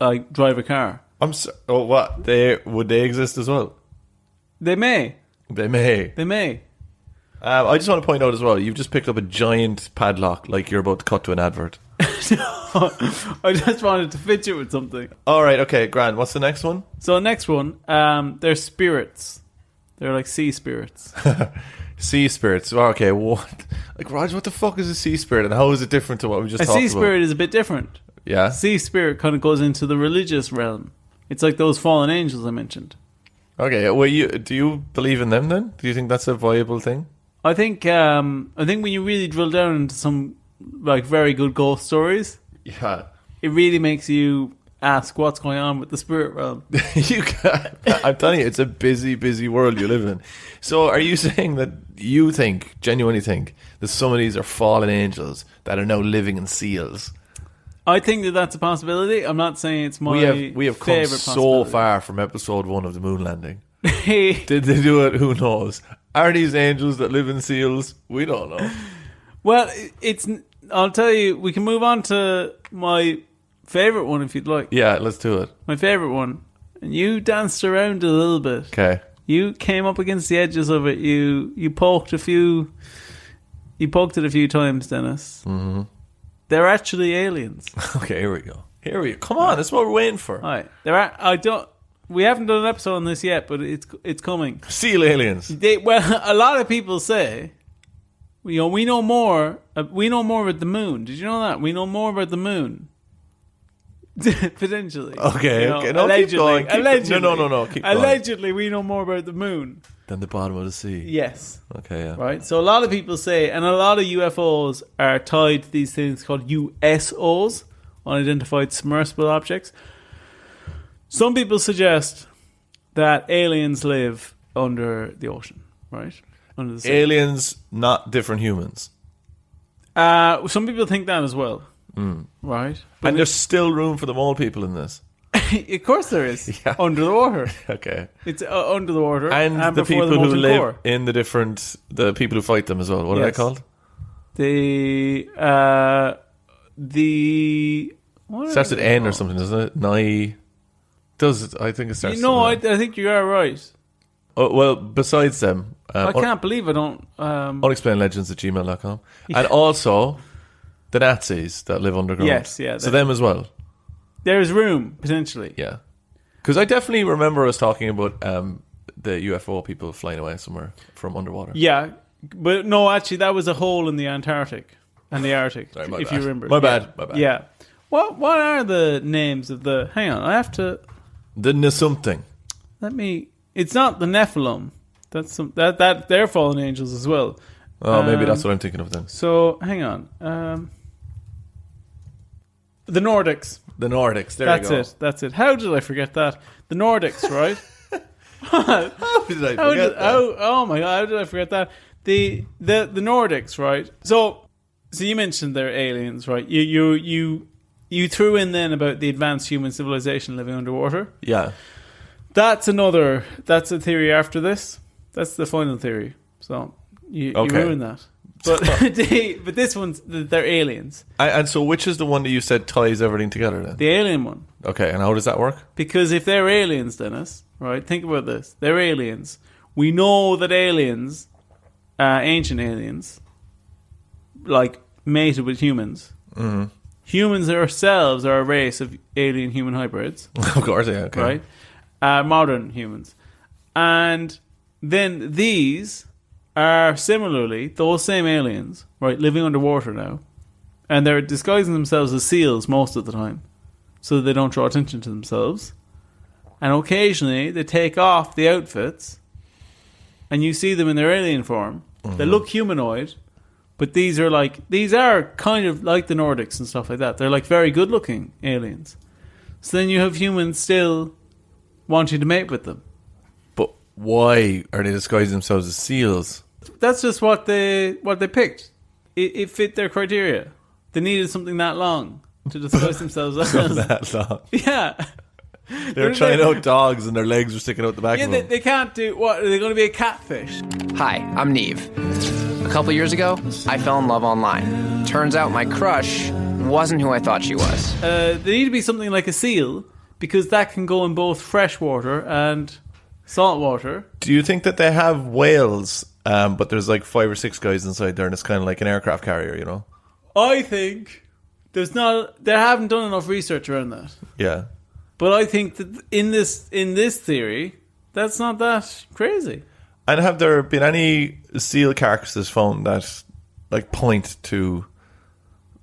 like, drive a car. What? Would they exist as well? They may. They may. I just want to point out as well, you've just picked up a giant padlock like you're about to cut to an advert. No, I just wanted to fit you with something. All right, okay, grand. What's the next one? So, next one, they're spirits. They're like sea spirits. Sea spirits. Okay, what? Like, Raj, what the fuck is a sea spirit, and how is it different to what we just talked about? A sea spirit is a bit different. Yeah. Sea spirit kind of goes into the religious realm. It's like those fallen angels I mentioned. Okay, well, do you believe in them then? Do you think that's a viable thing? I think when you really drill down into some like very good ghost stories, yeah, it really makes you ask what's going on with the spirit realm. I'm telling you, it's a busy, busy world you live in. So are you saying that you genuinely think that some of these are fallen angels that are now living in seals? I think that that's a possibility. I'm not saying it's my we have come so far from episode 1 of the moon landing. Did they do it? Who knows? Are these angels that live in seals? We don't know. Well, I'll tell you, we can move on to my favorite one if you'd like. Yeah, let's do it. My favorite one. And you danced around a little bit. Okay. You came up against the edges of it. You poked it a few times, Dennis. Mm-hmm. They're actually aliens. Okay, here we go. Come on, that's what we're waiting for. All right. We haven't done an episode on this yet, but it's coming. Seal aliens. Well, a lot of people say, we know more about the moon. Did you know that? We know more about the moon. Potentially. Okay. No, allegedly. keep going. Allegedly. No. Keep going. Allegedly, we know more about the moon than the bottom of the sea. Yes. Okay, yeah. Right? So a lot of people say, and a lot of UFOs are tied to these things called USOs, unidentified submersible objects. Some people suggest that aliens live under the ocean, right? Under the sea. Aliens, not different humans. Some people think that as well, right? But And there's still room for the mole people in this. of course there is. Yeah. Under the water. Okay. It's under the water. And the before people who molten live core. in the people who fight them as well. What are they Yes. called? What Starts are with they N or called? something, doesn't it? I think it starts with No, I N. think you are right. Oh, well, besides them, I can't believe I don't. unexplainedlegends@gmail.com. And also the Nazis that live underground. Yes, yeah, So them as well. There's room potentially. Yeah. Because I definitely remember us talking about the UFO people flying away somewhere from underwater. Yeah, but no, actually, that was a hole in the Antarctic and the Arctic. Sorry, my if bad. you remember. My bad. Yeah. What are the names of the? Hang on, I have to. The something. Let me. It's not the Nephilim. That's that they're fallen angels as well. Oh, maybe that's what I'm thinking of then. So hang on. The Nordics. The Nordics. There That's you go. it. That's it. How did I forget that? The Nordics, right? How did I forget that? Oh my god! How did I forget that? The Nordics, right? So you mentioned they're aliens, right? You threw in then about the advanced human civilization living underwater. Yeah. That's a theory after this. That's the final theory. So you ruined that. But but this one's they're aliens. And so which is the one that you said ties everything together then? The alien one. Okay, and how does that work? Because if they're aliens, Dennis, right? Think about this. They're aliens. We know that aliens, ancient aliens, like mated with humans. Mm-hmm. Humans ourselves are a race of alien-human hybrids. Of course, yeah. Okay. Right? Modern humans. And then these are similarly those same aliens, right, living underwater now. And they're disguising themselves as seals most of the time, so that they don't draw attention to themselves. And occasionally they take off the outfits, and you see them in their alien form. Mm-hmm. They look humanoid, but these are kind of like the Nordics and stuff like that. They're like very good looking aliens. So then you have humans still wanting to mate with them. But why are they disguising themselves as seals? That's just what they picked. It fit their criteria. They needed something that long to disguise themselves as. That long. Yeah. They're trying out dogs and their legs are sticking out the back Yeah, of them. they can't do what? Are they going to be a catfish? Hi, I'm Neve. A couple years ago, I fell in love online. Turns out my crush wasn't who I thought she was. They need to be something like a seal, because that can go in both freshwater and saltwater. Do you think that they have whales, but there's like 5 or 6 guys inside there and it's kind of like an aircraft carrier, you know? I think they haven't done enough research around that. Yeah. But I think that in this theory, that's not that crazy. And have there been any seal carcasses found that like point to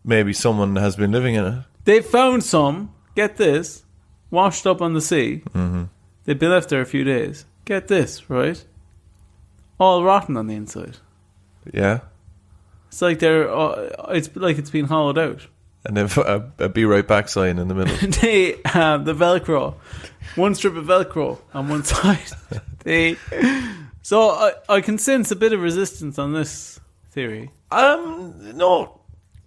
maybe someone has been living in it? They found some, get this, washed up on the sea. Mm-hmm. They've been left there a few days. Get this, right? All rotten on the inside. Yeah. It's like it's been hollowed out. And they've a be right back sign in the middle. They have the Velcro, one strip of Velcro on one side. So I can sense a bit of resistance on this theory. No,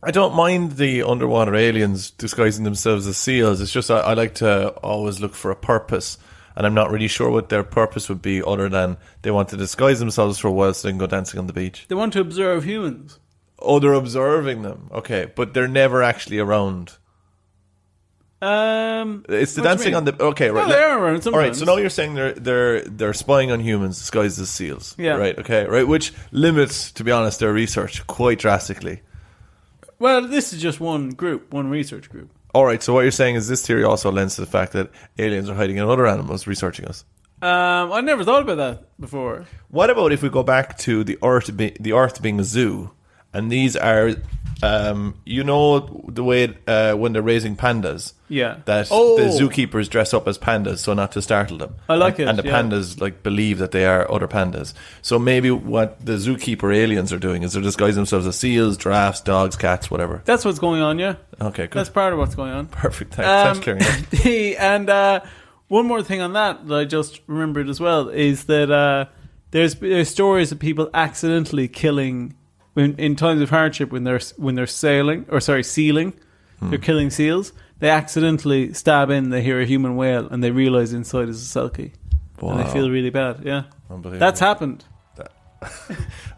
I don't mind the underwater aliens disguising themselves as seals. It's just I like to always look for a purpose, and I'm not really sure what their purpose would be other than they want to disguise themselves for a while so they can go dancing on the beach. They want to observe humans. Oh, they're observing them. Okay, but they're never actually around. It's the dancing on the. Okay, right. No, they are around sometimes. All right, so now you're saying they're spying on humans disguised as seals. Yeah. Right. Okay. Right. Which limits, to be honest, their research quite drastically. Well, this is just one research group. All right. So what you're saying is this theory also lends to the fact that aliens are hiding in other animals researching us. I never thought about that before. What about if we go back to the Earth being a zoo, and these are you know the way when they're raising pandas, Yeah. that the zookeepers dress up as pandas so not to startle them. I like it. And the pandas like believe that they are other pandas. So maybe what the zookeeper aliens are doing is they're disguising themselves as seals, giraffes, dogs, cats, whatever. That's what's going on, yeah. Okay, good. That's part of what's going on. Perfect. Thanks for clearing it. And one more thing on that I just remembered as well is that there's stories of people accidentally killing in times of hardship when they're sealing, they're killing seals. They accidentally stab in. They hear a human wail and they realize inside is a selkie, and they feel really bad. Yeah, that's happened.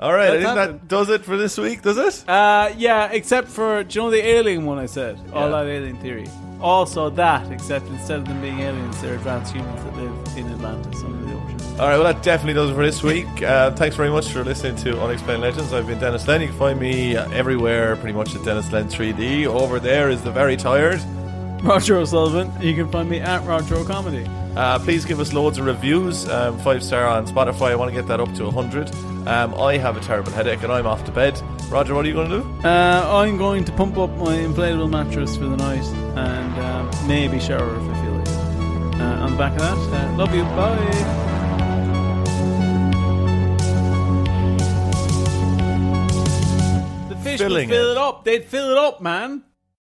All right, I think that does it for this week. Does it? Yeah, except for, do you know the alien one I said? All that alien theory. Also that, except instead of them being aliens, they're advanced humans that live in Atlantis under the ocean. All right, well, that definitely does it for this week. Thanks very much for listening to Unexplained Legends. I've been Denis Len. You can find me everywhere, pretty much at Denis Len 3D. Over there is the very tired Roger O'Sullivan. You can find me at Roger O'Comedy. Please give us loads of reviews. 5-star on Spotify. I want to get that up to 100. I have a terrible headache and I'm off to bed. Roger, what are you going to do? I'm going to pump up my inflatable mattress for the night and maybe shower if I feel like it. On the back of that, love you. Bye. The fish would fill it up. They'd fill it up, man.